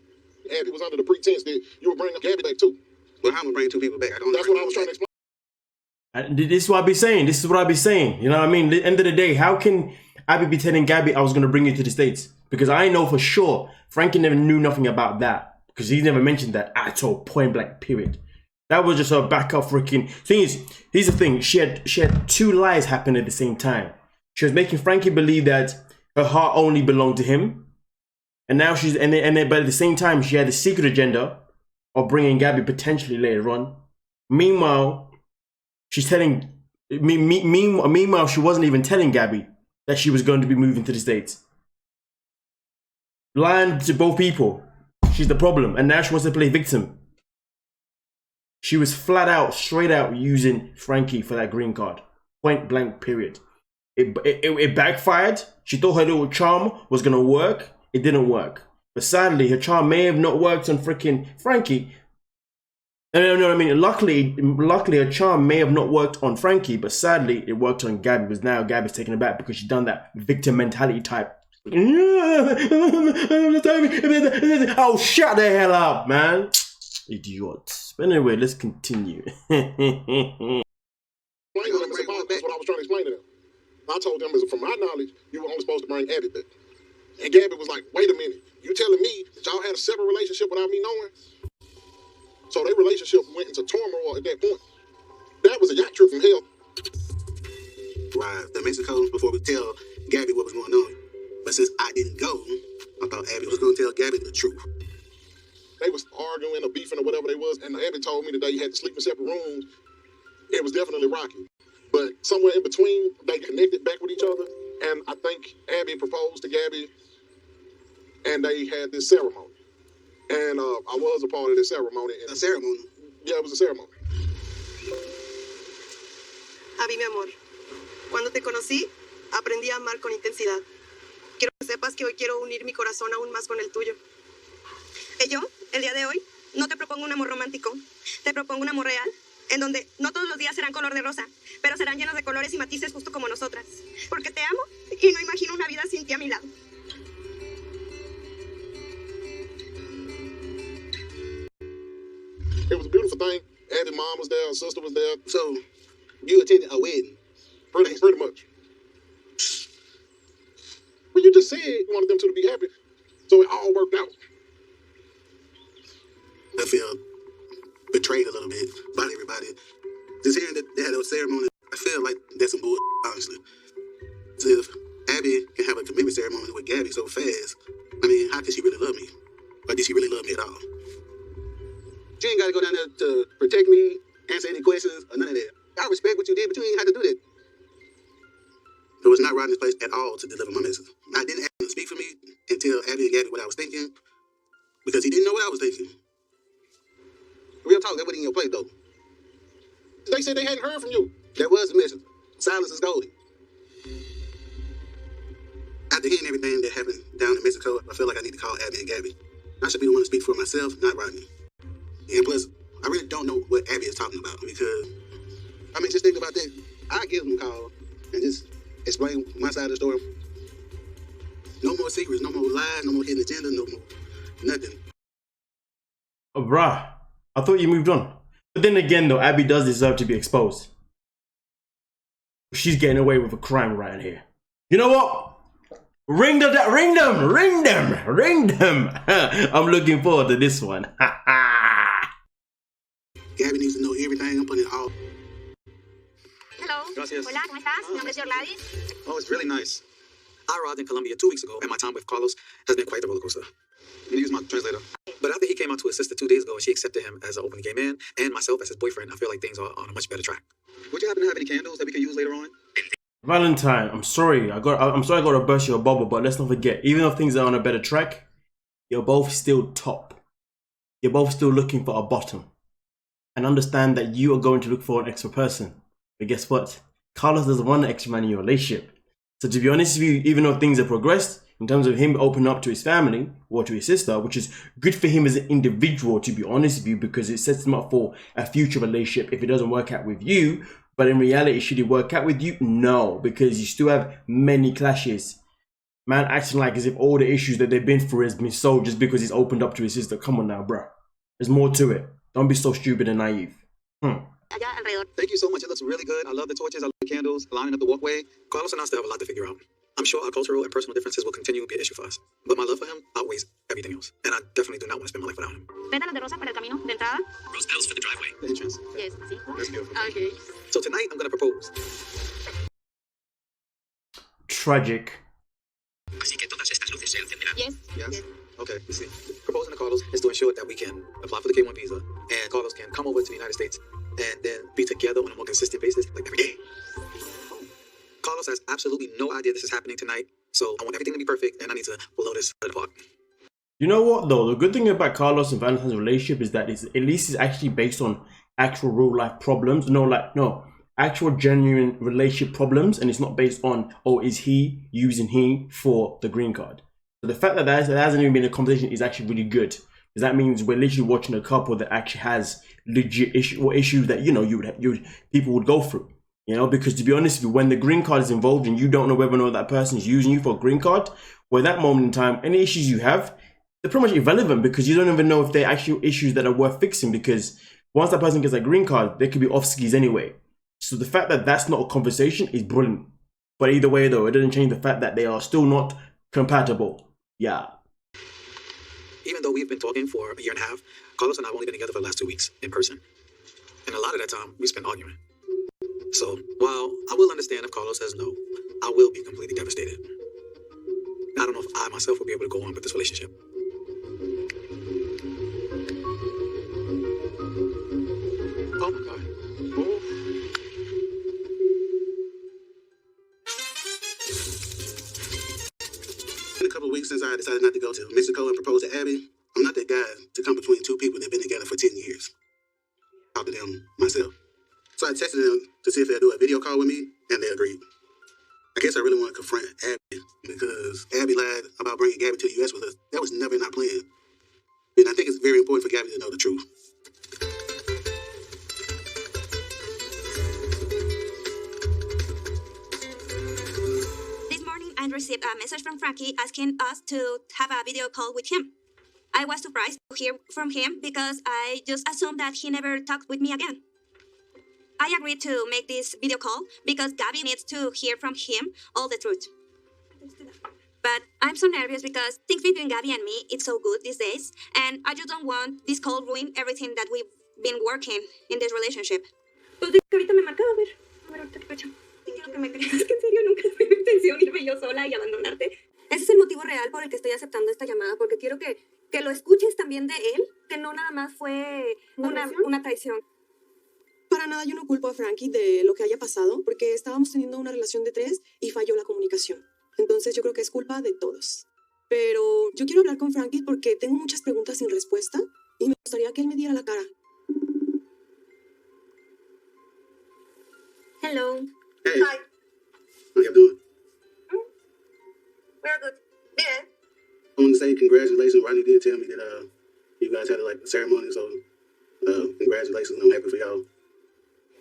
Abby was under the pretense that you were bringing Gabby back too. Well, how am I bringing two people back? That's what I was trying to explain. And this is what I be saying. This is what I be saying. You know what I mean? At the end of the day, how can Abby be telling Gabby I was going to bring you to the States? Because I know for sure Frankie never knew nothing about that. Because he never mentioned that at all, point blank, period. That was just her backup freaking... Thing is, here's the thing. She had two lies happen at the same time. She was making Frankie believe that her heart only belonged to him. And now she's... But at the same time, she had the secret agenda of bringing Gabby potentially later on. Meanwhile, she's telling... Meanwhile, she wasn't even telling Gabby that she was going to be moving to the States. Lying to both people. She's the problem. And now she wants to play victim. She was flat out, straight out using Frankie for that green card. Point blank, period. It backfired. She thought her little charm was going to work. It didn't work. But sadly, her charm may have not worked on freaking Frankie. No, I mean, luckily, her charm may have not worked on Frankie, but sadly, it worked on Gabby, because now Gabby's taken aback because she's done that victim mentality type. Oh, shut the hell up, man. Idiots. But anyway, let's continue. That's what I was trying to explain to them. I told them, from my knowledge, you were only supposed to bring Abby back. And Gabby was like, wait a minute. You telling me that y'all had a separate relationship without me knowing? So their relationship went into turmoil at that point. That was a yacht trip from hell. Right, to Mexico before we tell Gabby what was going on. But since I didn't go, I thought Abby was going to tell Gabby the truth. They was arguing or beefing or whatever they was, and Abby told me that they had to sleep in separate rooms. It was definitely rocky. But somewhere in between, they connected back with each other, and I think Abby proposed to Gabby, and they had this ceremony. And I was a part of this ceremony. A ceremony? Yeah, it was a ceremony. Abby, mi amor, cuando te conocí, aprendí a amar con intensidad. Quiero que sepas que hoy quiero unir mi corazón aún más con el tuyo. Y yo, el día de hoy, no te propongo un amor romántico, te propongo un amor real, en donde no todos los días serán color de rosa, pero serán llenos de colores y matices justo como nosotras. Porque te amo y no imagino una vida sin ti a mi lado. It was a beautiful thing. Abby's mom was there, her sister was there. So, you attended a wedding? Pretty much. Well, you just said you wanted them two to be happy. So it all worked out. I feel betrayed a little bit by everybody. Just hearing that they had a ceremony, I feel like that's some bullshit, honestly. So if Abby Abby can have a commitment ceremony with Gabby so fast, I mean, how could she really love me? Or did she really love me at all? She ain't got to go down there to protect me, answer any questions, or none of that. I respect what you did, but you ain't have to do that. It was not riding this place at all to deliver my message. I didn't ask him to speak for me and tell Abby and Gabby what I was thinking because he didn't know what I was thinking. Real talk, that wasn't in your plate, though. They said they hadn't heard from you. That was the message. Silence is golden. After hearing everything that happened down in Mexico, I feel like I need to call Abby and Gabby. I should be the one to speak for myself, not Rodney. And plus, I really don't know what Abby is talking about because, I mean, just think about that. I give them a call and just explain my side of the story. No more secrets, no more lies, no more hidden agenda, no more nothing. Oh, bruh, I thought you moved on. But then again, though, Abby does deserve to be exposed. She's getting away with a crime right here. You know what? Ring them! I'm looking forward to this one. Gabby needs to know everything. I'm putting it all. Hello. Gracias. Hola, ¿cómo estás? Mi nombre es Sherlon. Oh, it's really nice. I arrived in Colombia 2 weeks ago, and my time with Carlos has been quite the roller coaster. I'm gonna use my translator. But after he came out to his sister 2 days ago, and she accepted him as an openly gay man, and myself as his boyfriend, I feel like things are on a much better track. Would you happen to have any candles that we can use later on? Valentine, I'm sorry I gotta burst your bubble, but let's not forget, even though things are on a better track, you're both still top. You're both still looking for a bottom. And understand that you are going to look for an extra person. But guess what? Carlos doesn't want an extra man in your relationship. So to be honest with you, even though things have progressed, in terms of him opening up to his family or to his sister, which is good for him as an individual, to be honest with you, because it sets him up for a future relationship if it doesn't work out with you. But in reality, should it work out with you? No, because you still have many clashes. Man acting like as if all the issues that they've been through has been solved just because he's opened up to his sister. Come on now, bro. There's more to it. Don't be so stupid and naive. Thank you so much. It looks really good. I love the torches. I love the candles, lining up the walkway. Carlos and I still have a lot to figure out. I'm sure our cultural and personal differences will continue to be an issue for us. But my love for him outweighs everything else. And I definitely do not want to spend my life without him. Pétalos de rosa para el camino de entrada. Rose petals for the driveway. The entrance. Yes, sí. That's beautiful. Okay. So tonight, I'm going to propose. Tragic. Así que todas estas luces se encenderán. Yes. Yes? Okay, you see. Proposing to Carlos is to ensure that we can apply for the K1 visa and Carlos can come over to the United States and then be together on a more consistent basis, like every day. Carlos has absolutely no idea this is happening tonight, so I want everything to be perfect and I need to blow this apart. You know what though? The good thing about Carlos and Valentine's relationship is that at least it's actually based on actual real life problems. Actual genuine relationship problems, and it's not based on, oh, is he using he for the green card. So the fact that that hasn't even been a conversation is actually really good, because that means we're literally watching a couple that actually has legit issues that people would go through. Because to be honest with you, when the green card is involved and you don't know whether or not that person is using you for a green card, well, at that moment in time, any issues you have, they're pretty much irrelevant because you don't even know if they're actual issues that are worth fixing, because once that person gets a green card, they could be off skis anyway. So the fact that that's not a conversation is brilliant. But either way though, it doesn't change the fact that they are still not compatible. Yeah. Even though we've been talking for a year and a half, Carlos and I have only been together for the last 2 weeks in person. And a lot of that time, we spent arguing. So while I will understand if Carlos says no, I will be completely devastated. I don't know if I myself will be able to go on with this relationship. Oh my God. Oh. In a couple of weeks since I decided not to go to Mexico and propose to Abby, I'm not that guy to come between two people that have been together for 10 years. Talk to them myself. So I texted them to see if they'll do a video call with me, and they agreed. I guess I really want to confront Abby because Abby lied about bringing Gabby to the U.S. with us. That was never in our plan. And I think it's very important for Gabby to know the truth. This morning, I received a message from Frankie asking us to have a video call with him. I was surprised to hear from him because I just assumed that he never talked with me again. I agreed to make this video call because Gabby needs to hear from him all the truth. But I'm so nervous because things between Gabby and me, it's so good these days, and I just don't want this call ruin everything that we've been working in this relationship. Pues de que ahorita me marcaba, a ver ahorita qué fecha. quiero que me creas que en serio nunca fue mi intención irme yo sola y abandonarte. Ese es el motivo real por el que estoy aceptando esta llamada, porque quiero que lo escuches también de él, que no nada más fue una traición. Para nada, yo no culpo a Frankie de lo que haya pasado, porque estábamos teniendo una relación de 3 y falló la comunicación. Entonces yo creo que es culpa de todos. Pero yo quiero hablar con Frankie porque tengo muchas preguntas sin respuesta y me gustaría que él me diera la cara. Hello. Hey. Hi. How you doing? We're good. Bien. I want to say congratulations. Rodney did tell me that you guys had a ceremony, so congratulations. I'm happy for y'all.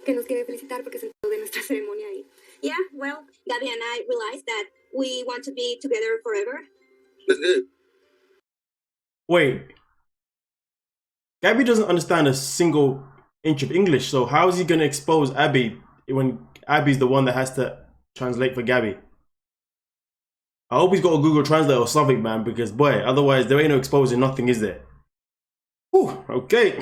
Que nos quiere felicitar porque se enteró de nuestra ceremonia ahí. Yeah, well, Gabby and I realized that we want to be together forever. That's good. Wait. Gabby doesn't understand a single inch of English, so how is he going to expose Abby when Abby's the one that has to translate for Gabby? I hope he's got a Google Translate or something, man, because boy, otherwise there ain't no exposing nothing, is there? Whew, okay.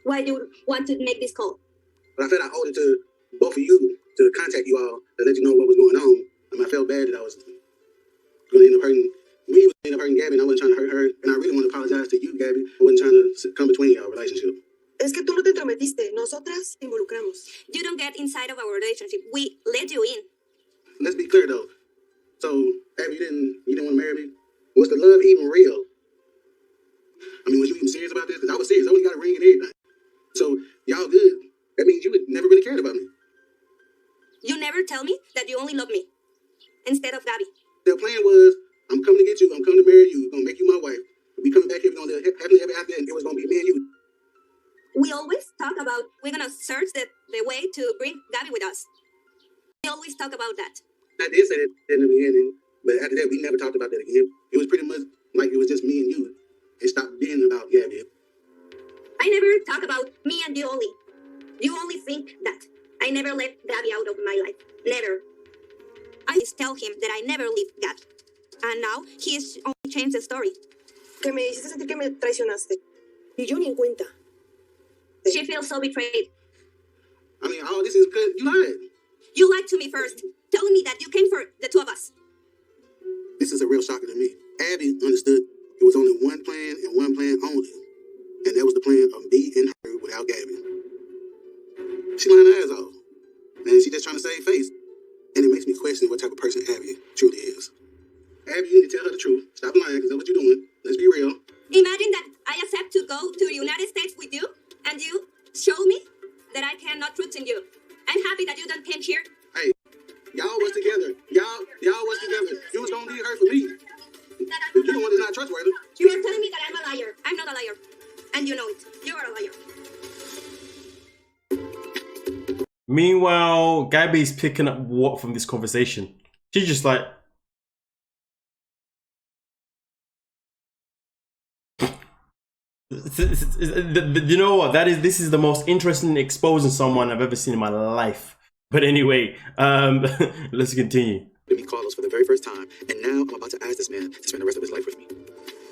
Why do you want to make this call? But I felt I owed it to both of you to contact you all to let you know what was going on. I mean, I felt bad that I was going to end up hurting me, end up hurting Gabby, and I wasn't trying to hurt her. And I really want to apologize to you, Gabby. I wasn't trying to come between our relationship. Es que tú no te entrometiste, nosotras te involucramos. You don't get inside of our relationship. We let you in. Let's be clear though. So, Abby, you didn't want to marry me? Was the love even real? I mean, was you even serious about this? Because I was serious. I only got a ring and everything. So, y'all good. That means you never really cared about me. You never tell me that you only love me instead of Gabby. The plan was, I'm coming to get you. I'm coming to marry you. I'm going to make you my wife. We coming back here. We're going to live happily ever after, and it was going to be me and you. We always talk about we're going to search the way to bring Gabby with us. We always talk about that. I did say that in the beginning, but after that, we never talked about that again. It was pretty much like it was just me and you. It stopped being about Gabby. I never talk about me and you only. You only think that. I never let Gabby out of my life. Never. I just tell him that I never leave Gabby. And now he has only changed the story. Que me hiciste sentir que me traicionaste. Y yo ni en cuenta. She feels so betrayed. I mean, all this is because you lied. You lied to me first, telling me that you came for the two of us. This is a real shocker to me. Abby understood it was only one plan and one plan only. And that was the plan of me and her without Gabby. She lying her ass off. And she just trying to save face. And it makes me question what type of person Abby truly is. Abby, you need to tell her the truth. Stop lying, because that's what you're doing. Let's be real. Imagine that I accept to go to the United States with you, and you show me that I cannot trust in you. I'm happy that you don't came here. Hey, y'all was together. Y'all was together. You was gonna leave her for me. You're the one that's not trustworthy. You are telling me that I'm a liar. I'm not a liar. And you know it. You are a liar. Meanwhile, Gabby's picking up what from this conversation? She's just like, you know what? This is the most interesting exposing someone I've ever seen in my life. But anyway, let's continue. To meet Carlos for the very first time, and now I'm about to ask this man to spend the rest of his life with me.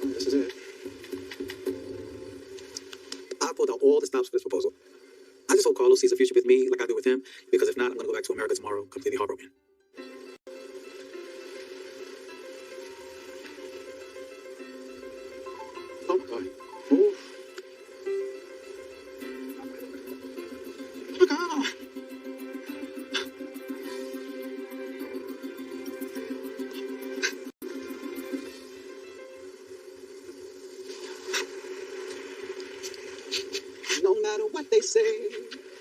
This is it. I pulled out all the stops for this proposal. I just hope Carlos sees a future with me like I do with him, because if not, I'm going to go back to America tomorrow completely heartbroken. Oh my God. Ooh. Oh my God. No matter what they say,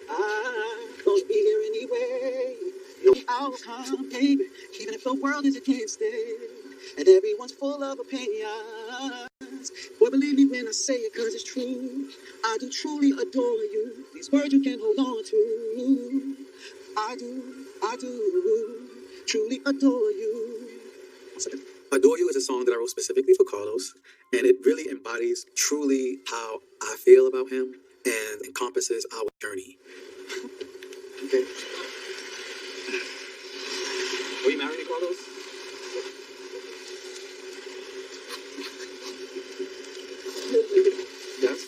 I'm gonna be here anyway. No outcome, baby, even if the world is against it, and everyone's full of opinions. Boy, believe me when I say it, cause it's true. I do truly adore you. These words you can hold on to. I do truly adore you. 1 second. Adore You is a song that I wrote specifically for Carlos, and it really embodies truly how I feel about him and encompasses our journey. Okay. Will you marry me, Carlos? Yes.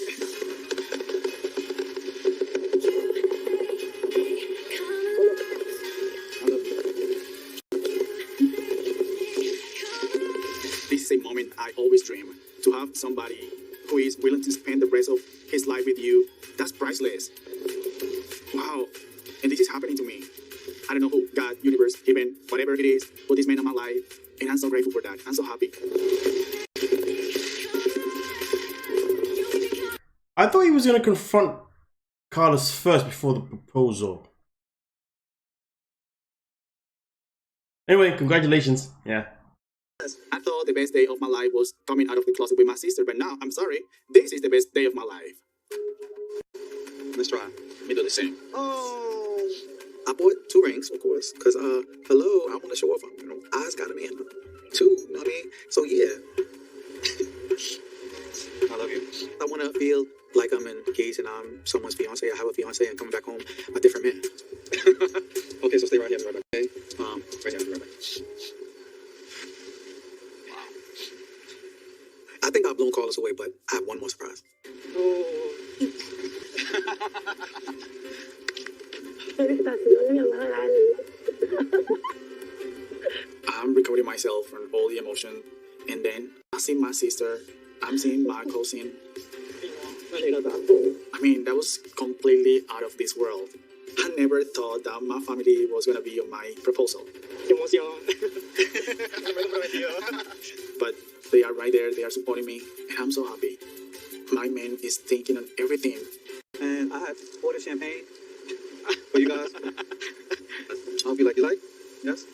something I always dream. To have somebody who is willing to spend the rest of his life with you, that's priceless. Wow. And this is happening to me. I don't know who, God, universe, heaven, whatever it is, put this man in my life. And I'm so grateful for that. I'm so happy. I thought he was going to confront Carlos first before the proposal. Anyway, congratulations. Yeah. I thought the best day of my life was coming out of the closet with my sister, but now, I'm sorry, this is the best day of my life. Let's try. Me do the same. Oh, I bought 2 rings, of course, because, hello, I want to show off, eyes got a man, 2, you know what I mean? So, yeah. I love you. I want to feel like I'm engaged and I'm someone's fiance. I have a fiance and coming back home, a different man. Okay, so stay right here. I'll be right back. Okay? Right here. I'll be right back. I think I've blown Carlos away, but I have one more surprise. I'm recovering myself from all the emotion, and then I see my sister, I'm seeing my cousin. I mean, that was completely out of this world. I never thought that my family was going to be on my proposal. But they are right there, they are supporting me, and I'm so happy. My man is thinking on everything. And I have ordered champagne for you guys. I hope you like. Yes?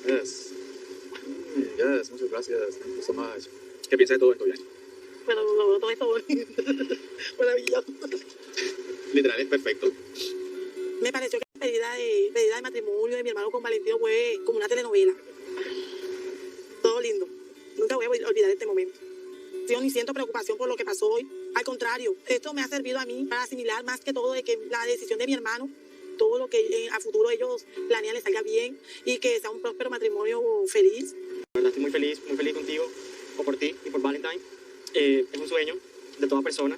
Yes. Yes, muchas gracias. Thank you so much. ¿Qué piensas de todo esto, Jenny? Bueno, todo esto bonito. Maravilloso. Literal, es perfecto. Me pareció que la pedida de matrimonio de mi hermano con Valentino fue como una telenovela. Todo lindo. Nunca voy a olvidar este momento. Yo ni siento preocupación por lo que pasó hoy. Al contrario, esto me ha servido a mí para asimilar más que todo de que la decisión de mi hermano, todo lo que a futuro ellos planean les salga bien y que sea un próspero matrimonio feliz. La verdad, estoy muy feliz contigo, o por ti y por Valentine. Es un sueño de toda persona.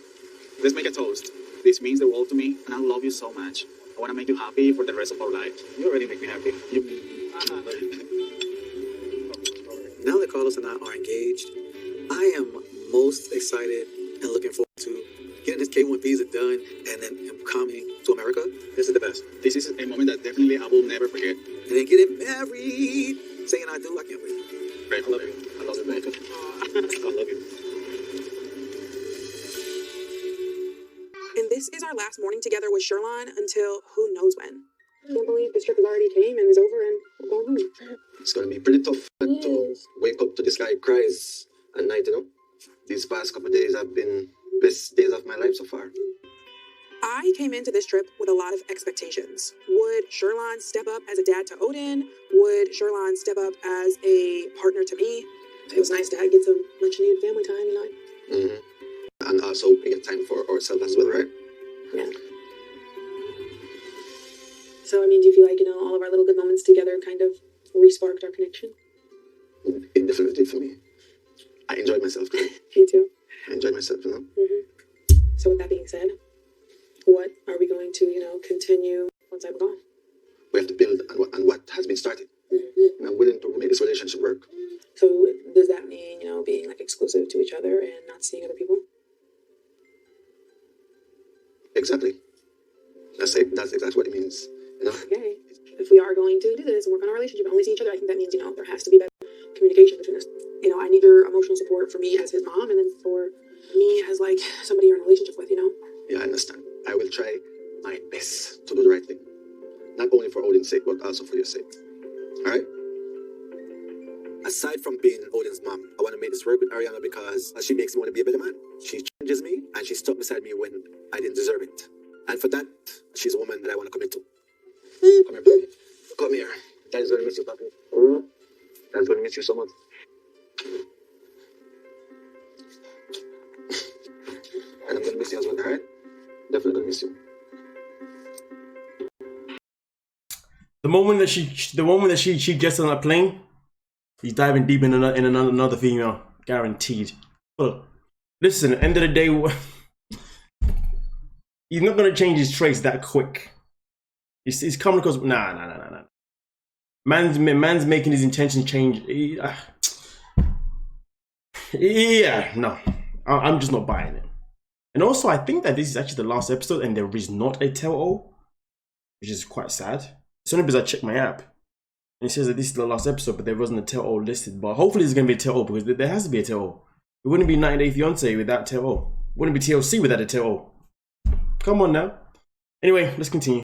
Let's make a toast. This means the world to me, and I love you so much. I want to make you happy for the rest of our lives. You already make me happy. Now that Carlos and I are engaged, I am most excited and looking forward to getting this K1 visa done and then him coming to America. This is the best. This is a moment that definitely I will never forget. And then getting married, saying I do, I can't wait. Great, I love you. I love you, man. I love you. And this is our last morning together with Sherlon until who knows when. I can't believe this trip has already came and is over and we're going home. It's going to be pretty tough to wake up to this guy cries at night, These past couple of days have been best days of my life so far. I came into this trip with a lot of expectations. Would Sherlon step up as a dad to Odin? Would Sherlon step up as a partner to me? It was nice to get some much needed family time, Mm-hmm. And also we get time for ourselves as well, right? Yeah. So, do you feel like, all of our little good moments together kind of re-sparked our connection? It definitely did for me. I enjoyed myself. Me too. I enjoyed myself, Mm-hmm. So with that being said, what are we going to, continue once I'm gone? We have to build on what has been started. Mm-hmm. And I'm willing to make this relationship work. So does that mean, being exclusive to each other and not seeing other people? Exactly. That's exactly what it means. Okay. If we are going to do this and work on our relationship and only see each other, I think that means, there has to be better communication between us. I need your emotional support for me as his mom and then for me as somebody you're in a relationship with, Yeah, I understand. I will try my best to do the right thing. Not only for Odin's sake, but also for your sake. Alright? Aside from being Odin's mom, I want to make this work with Ariana because she makes me want to be a better man. She changes me and she stuck beside me when I didn't deserve it. And for that, she's a woman that I want to commit to. Come here, baby. Come here. Daddy's going to miss you, papi. Daddy's going to miss you so much. And I'm going to miss you as well, alright? Definitely going to miss you. The moment that she gets on that plane, he's diving deep in another female, guaranteed. Look, listen. At the end of the day, he's not gonna change his traits that quick. He's coming because nah. Man's making his intentions change. Yeah, no, I'm just not buying it. And also, I think that this is actually the last episode, and there is not a tell-all, which is quite sad. It's only because I checked my app, and it says that this is the last episode, but there wasn't a tell-all listed. But hopefully, there's going to be a tell-all, because there has to be a tell-all. It wouldn't be 90 Day Fiancé without tell-all. It wouldn't be TLC without a tell-all. Come on now. Anyway, let's continue.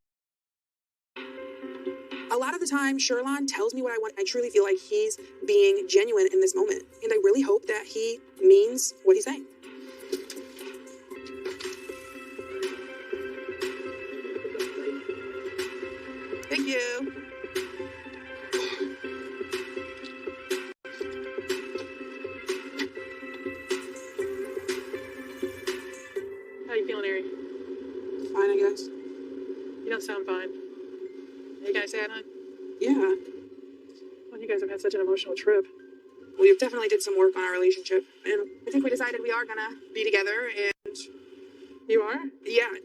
A lot of the time, Sherlon tells me what I want. I truly feel like he's being genuine in this moment. And I really hope that he means what he's saying. Thank you. How you feeling, Ari? Fine, I guess. You don't sound fine. Are you guys sad, hon? Yeah. Well, you guys have had such an emotional trip. We've definitely did some work on our relationship. And I think we decided we are gonna be together and... You are? Yeah.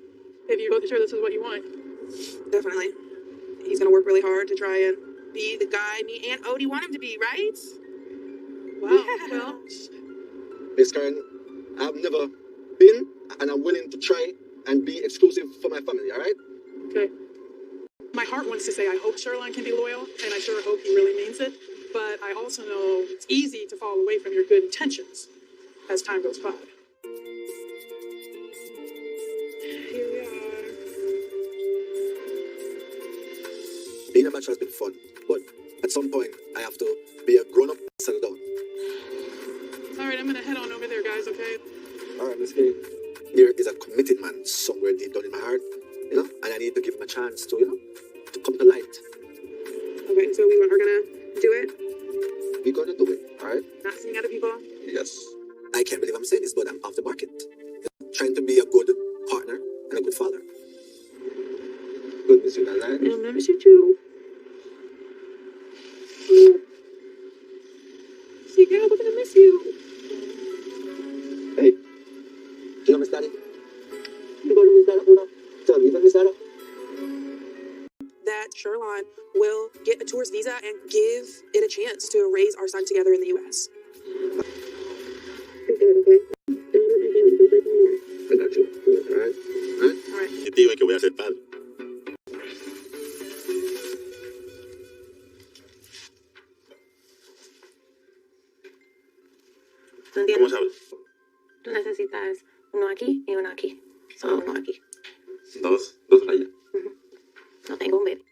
If you both sure this is what you want. Definitely. He's gonna work really hard to try and be the guy me and Odie want him to be, right? Wow. Yeah. Well, Miss Karen, I've never been, and I'm willing to try and be exclusive for my family, all right? okay. My heart wants to say I hope Sherlon can be loyal, and I sure hope he really means it. But I also know it's easy to fall away from your good intentions as time goes by. Here we are. Being a bachelor has been fun, but at some point, I have to be a grown-up and settle down. All right, I'm gonna head on over there, guys, okay? All right, Miss Kay. There is a committed man somewhere deep down in my heart, you know, and I need to give him a chance to, you know, to come to light. Okay, so we are gonna do it? We're gonna do it, all right? Not seeing other people? Yes. I can't believe I'm saying this, but I'm off the market. Trying to be a good partner and a good father. Good, Miss Valentine. I'm gonna miss you too. See, girl, we're gonna miss you. Hey, you know Miss Daddy? You go to Miss Daddy, Una. Tell me, Miss Daddy. That Sherlon will get a tourist visa and give it a chance to raise our son together in the U.S. I got you. All right? All right? All right. Y tío, es que voy a ser padre. No ¿Cómo entiendo. sabes? Tú necesitas uno aquí y uno aquí. Solo uno aquí. Dos rayas. No tengo un bebé.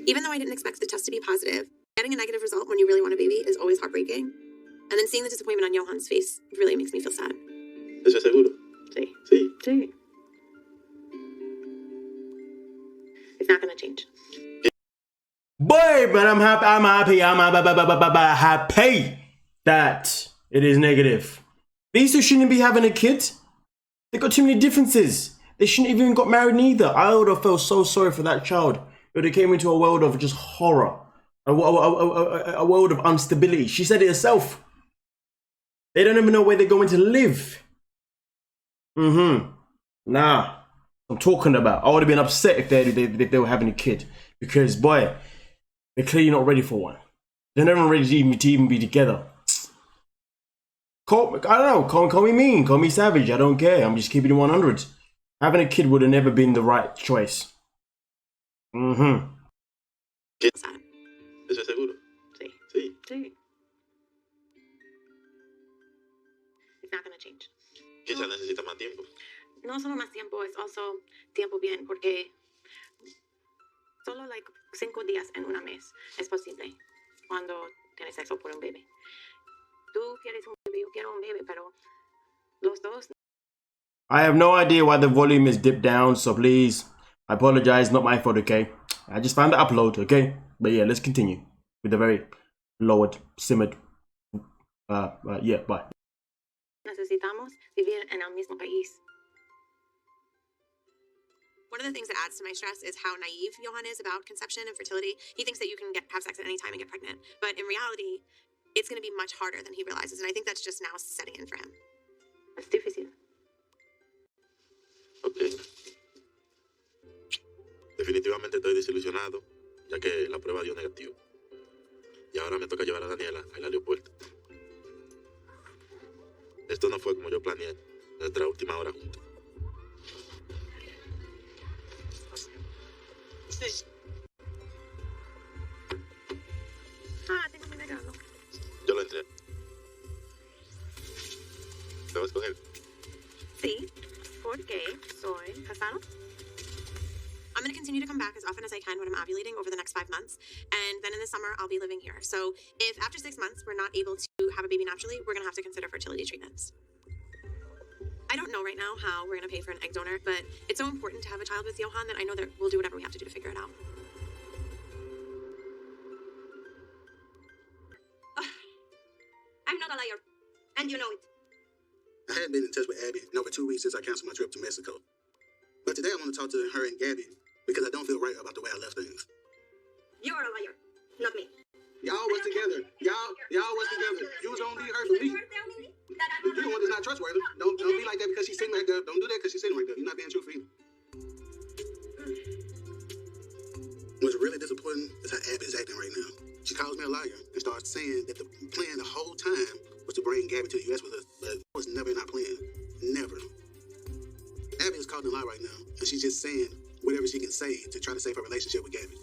Even though I didn't expect the test to be positive, getting a negative result when you really want a baby is always heartbreaking. And then seeing the disappointment on Johan's face really makes me feel sad. ¿Eso es seguro? Sí. Sí. Sí. It's not gonna change. Boy, but I'm happy that it is negative. These two shouldn't be having a kid. They got too many differences. They shouldn't have even got married neither. I would have felt so sorry for that child. But they came into a world of just horror. A world of instability. She said it herself. They don't even know where they're going to live. Nah. I'm talking about. I would have been upset if they were having a kid. Because, boy, they're clearly not ready for one. They're never ready to even be together. I don't know. Call me mean. Call me savage. I don't care. I'm just keeping it 100. Having a kid would have never been the right choice. ¿Qué? ¿Eso es seguro? Sí. Sí. Sí. It's not gonna change. Quizás necesita más tiempo. No solo más tiempo, es also tiempo bien, porque solo like 5 días en un mes es posible cuando tienes sexo por un bebé. Tú quieres un bebé, yo quiero un bebé, pero los dos. I have no idea why the volume is dipped down, so please, I apologize, not my fault, okay? I just found the upload, okay? But yeah, let's continue with the very lowered, simmered, yeah, bye. Necesitamos vivir en el mismo país. One of the things that adds to my stress is how naive Johan is about conception and fertility. He thinks that you can have sex at any time and get pregnant. But in reality, it's going to be much harder than he realizes. And I think that's just now setting in for him. Es difícil. Ok. Definitivamente estoy desilusionado. ya que la prueba dio negativo. Y ahora me toca llevar a Daniela al aeropuerto. Esto no fue como yo planeé nuestra última hora juntos. Sí. Ah, tengo mi regalo. Yo lo entré. ¿Te vas a escoger? Sí, porque soy casado. I'm going to continue to come back as often as I can when I'm ovulating over the next 5 months. And then in the summer, I'll be living here. So if after 6 months we're not able to have a baby naturally, we're going to have to consider fertility treatments. I don't know right now how we're going to pay for an egg donor, but it's so important to have a child with Johan that I know that we'll do whatever we have to do to figure it out. I'm not a liar, and you know it. I hadn't been in touch with Abby in over 2 weeks since I canceled my trip to Mexico. But today I want to talk to her and Gabby because I don't feel right about the way I left things. You're a liar, not me. Y'all was together. Y'all was together. You was gonna leave her for me. You're the one that's not trustworthy. Don't be like that because she's sitting right there. Don't do that because she's sitting right there. You're not being truthful either. What's really disappointing is how Abby is acting right now. She calls me a liar and starts saying that the plan the whole time was to bring Gabby to the U.S. with us, but it was never in our plan. Never. Abby is caught in a lie right now, and she's just saying whatever she can say to try to save her relationship with Gabby.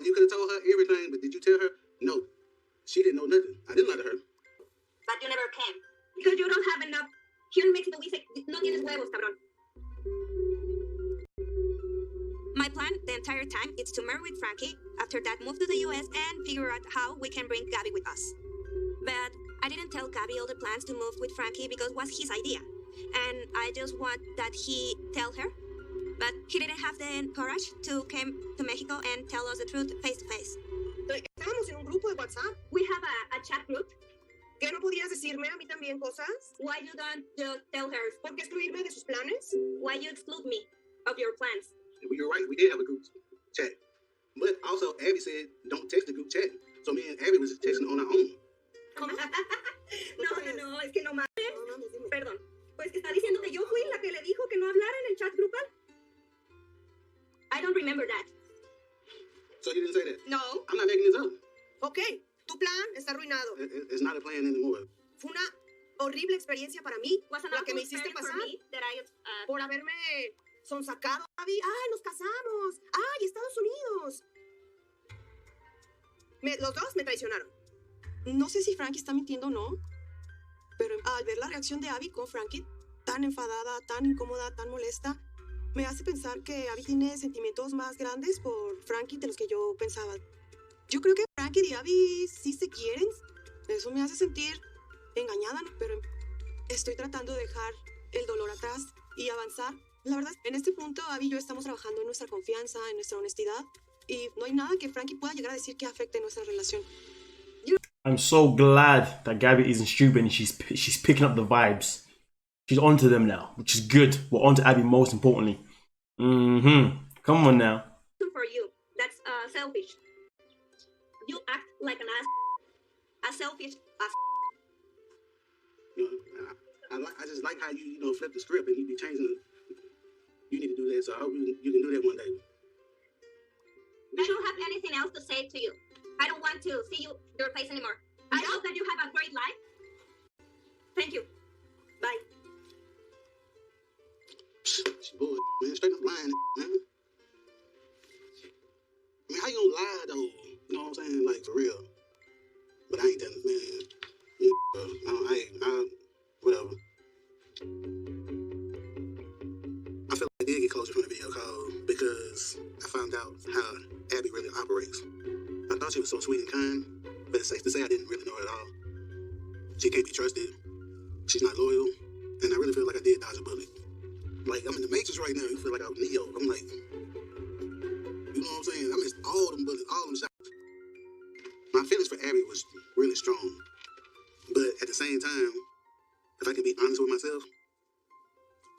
You could have told her everything, but did you tell her? No. She didn't know nothing. I didn't lie to her. But you never can. Because you don't have enough. Here in Mexico, we say, no tienes huevos, cabrón. My plan the entire time is to marry with Frankie, after that move to the US and figure out how we can bring Gabby with us. But I didn't tell Gabby all the plans to move with Frankie because it was his idea. And I just want that he tell her. But he didn't have the courage to come to Mexico and tell us the truth face to face. Estábamos en un grupo de WhatsApp. We have a chat group. ¿Qué no podías decirme a mí también cosas? Why you don't just tell her? ¿Por qué excluirme de sus planes? Why you exclude me of your plans? You're right, we did have a group chat. But also, Abby said, don't text the group chat. So me and Abby was just texting on our own. No, es que no mames. Perdón. Pues que está diciendo que yo fui la que le dijo que no hablara en el chat grupal. I don't remember that. So you didn't say that? No. I'm not making this up. Ok, tu plan está arruinado. It's not a plan anymore. Fue una horrible experiencia para mí, Was an la que me awful hiciste experience pasar for me that I, por haberme sonsacado. ¡Ay, nos casamos! ¡Ay, Estados Unidos! Los dos me traicionaron. No sé si Frankie está mintiendo o no, pero al ver la reacción de Abby con Frankie, tan enfadada, tan incómoda, tan molesta, me hace pensar que Abby tiene sentimientos más grandes por Frankie de los que yo pensaba. Yo creo que Frankie y Abby sí se quieren. Eso me hace sentir engañada, ¿no? Pero estoy tratando de dejar el dolor atrás y avanzar. La verdad, en este punto, Abby y yo estamos trabajando en nuestra confianza, en nuestra honestidad, y no hay nada que Frankie pueda llegar a decir que afecte nuestra relación. I'm so glad that Gabby isn't stupid and she's picking up the vibes. She's onto them now, which is good. We're onto Abby most importantly. Come on now. for you. That's selfish. You act like an ass. A selfish ass. I just like how you flip the script and you be changing it. You need to do that, so I hope you can do that one day. I don't have anything else to say to you. I don't want to see your face anymore. I hope that you have a great life. Thank you. Bye. She bull, man, straight up lying, man. I mean, how you gonna lie though? You know what I'm saying? Like for real. But I ain't done, man. Yeah, whatever. I feel like I did get closer from the video call because I found out how Abby really operates. I thought she was so sweet and kind, but it's safe to say I didn't really know her at all. She can't be trusted. She's not loyal, and I really feel like I did dodge a bullet. Like I'm in the Matrix right now. You feel like I'm Neo. I'm like, you know what I'm saying? I missed all them bullets, all them shots. My feelings for Abby was really strong, but at the same time, if I can be honest with myself,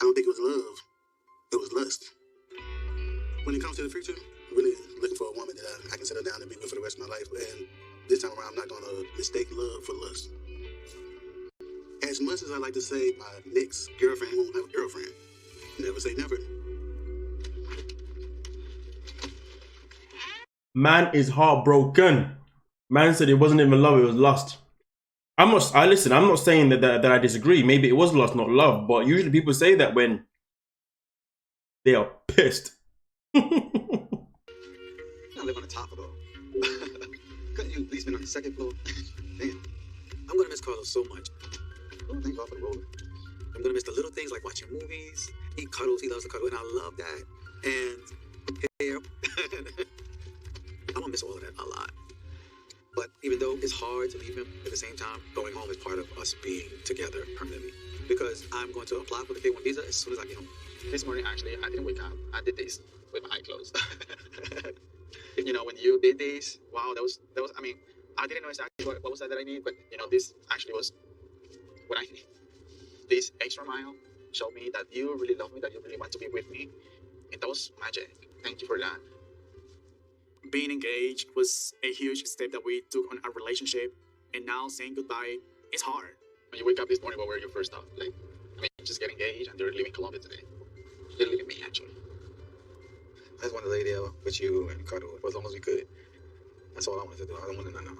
I don't think it was love. It was lust. When it comes to the future, I'm really looking for a woman that I can settle down and be with for the rest of my life. And this time around, I'm not going to mistake love for lust. As much as I like to say my next girlfriend won't have a girlfriend, never say never. Man is heartbroken. Man said it wasn't even love, it was lust. I'm not saying that I disagree. Maybe it was lust, not love. But usually people say that when they are pissed. I live on the top of it all. Couldn't you at least been on the second floor? Damn. I'm gonna miss Carlos so much. Oh, thank God for the roller. I'm gonna miss the little things like watching movies. He cuddles, he loves to cuddle, and I love that. And his hair. I'm gonna miss all of that a lot. But even though it's hard to leave him, at the same time, going home is part of us being together permanently. Because I'm going to apply for the K1 visa as soon as I get home. This morning, actually, I didn't wake up. I did this with my eyes closed. You know, when you did this, wow, that was. I mean, I didn't know exactly what was that I need, but you know, this actually was what I need. This extra mile showed me that you really love me, that you really want to be with me, and that was magic. Thank you for that. Being engaged was a huge step that we took on our relationship, and now saying goodbye is hard. When you wake up this morning, what were your first thoughts? Like, I mean, just get engaged and you're leaving Colombia today. You're leaving me, actually. I just wanted to lay there with you and cuddle for as long as we could. That's all I wanted to do. I don't want to know.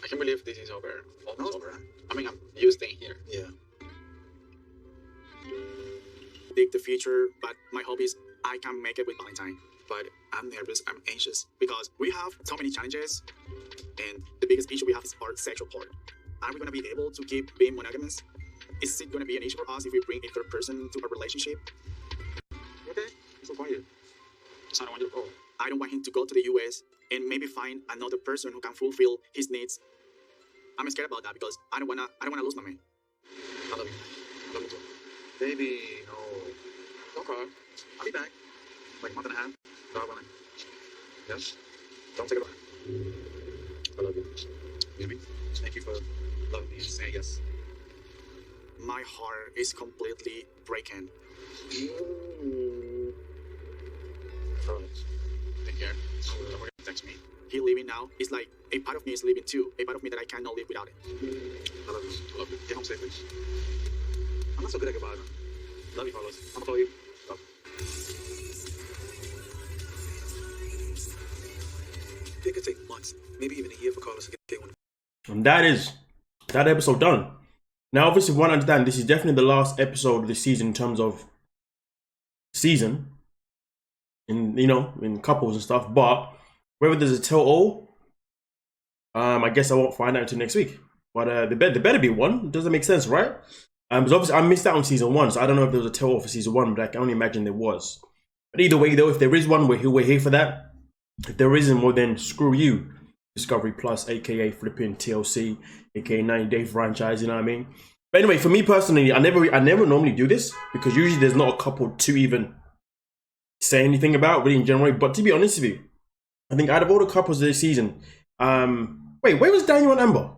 I can't believe this is over. Almost over. I mean, I'm used to staying here. Yeah. Dig the future, but my hope is I can make it with Valentine. But I'm nervous, I'm anxious, because we have so many challenges, and the biggest issue we have is our sexual part. Are we going to be able to keep being monogamous? Is it going to be an issue for us if we bring a third person into our relationship? Okay, so quiet. So I don't want you to go. I don't want him to go to the US and maybe find another person who can fulfill his needs. I'm scared about that because I don't wanna lose my man. I love you. I love you too. Baby, no. Don't cry. I'll be back. Like a month and a half. God willing. Yes? Don't take it back. I love you. Baby, thank you for loving me and saying yes. My heart is completely breaking. Take care. Don't forget to text me. He leaving now. It's like a part of me is leaving too. A part of me that I cannot live without it. I love you. I love you. Get home safely. I'm not so good at goodbye. Love you, Carlos. I'm gonna call you. Love. It could take months, maybe even a year for Carlos to get K1. And that is that episode done. Now, obviously, we want to understand this is definitely the last episode of the season in terms of season, in couples and stuff. But whether there's a tell-all, I guess I won't find out until next week. But there better be one. Doesn't make sense, right? Because obviously I missed out on season 1, so I don't know if there was a tell-all for season 1, but I can only imagine there was. But either way, though, if there is one, we're here for that. If there isn't, well then screw you. Discovery Plus, aka flipping TLC, aka 90-day franchise, you know what I mean? But anyway, for me personally, I never normally do this because usually there's not a couple to even say anything about really in general. But to be honest with you, I think out of all the couples this season, wait, where was Daniel and Amber?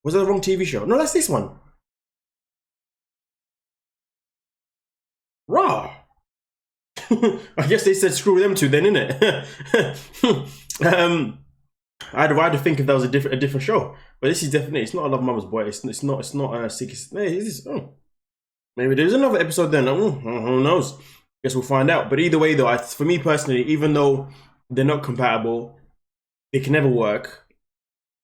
Was that the wrong TV show? No, that's this one. Raw. I guess they said screw them two then, innit? I'd rather think if that was a different show, but this is definitely, it's not a Love Mama's Boy. It's not Secret. Maybe there's another episode then. Who knows? Guess we'll find out. But either way, though, for me personally, even though they're not compatible, they can never work.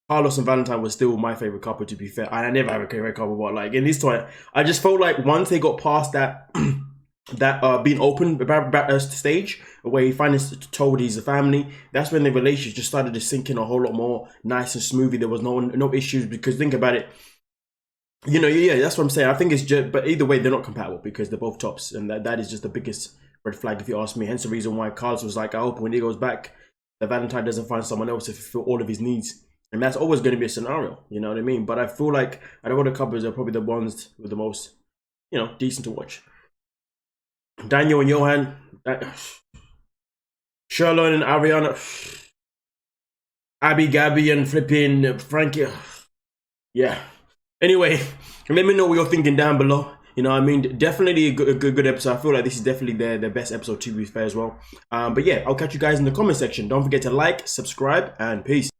Carlos and Valentine was still my favorite couple, to be fair. And I never have a favorite couple, but like in this time, I just felt like once they got past that. That being open about stage where he finally told he's a family, that's when the relationship just started to sink in a whole lot more nice and smoothly. There was no issues because think about it, yeah, that's what I'm saying. I think it's just, but either way, they're not compatible because they're both tops, and that is just the biggest red flag if you ask me. Hence the reason why Carlos was like, I hope when he goes back, that Valentine doesn't find someone else to fulfill all of his needs, and that's always going to be a scenario. You know what I mean? But I feel like out of all the couples, are probably the ones with the most, decent to watch. Daniel and Johan, Sherlon and Ari, Abby, Gabby, and flipping Frankie. Yeah. Anyway, let me know what you're thinking down below. You know what I mean? Definitely a good episode. I feel like this is definitely their best episode, to be fair as well. But yeah, I'll catch you guys in the comment section. Don't forget to like, subscribe, and peace.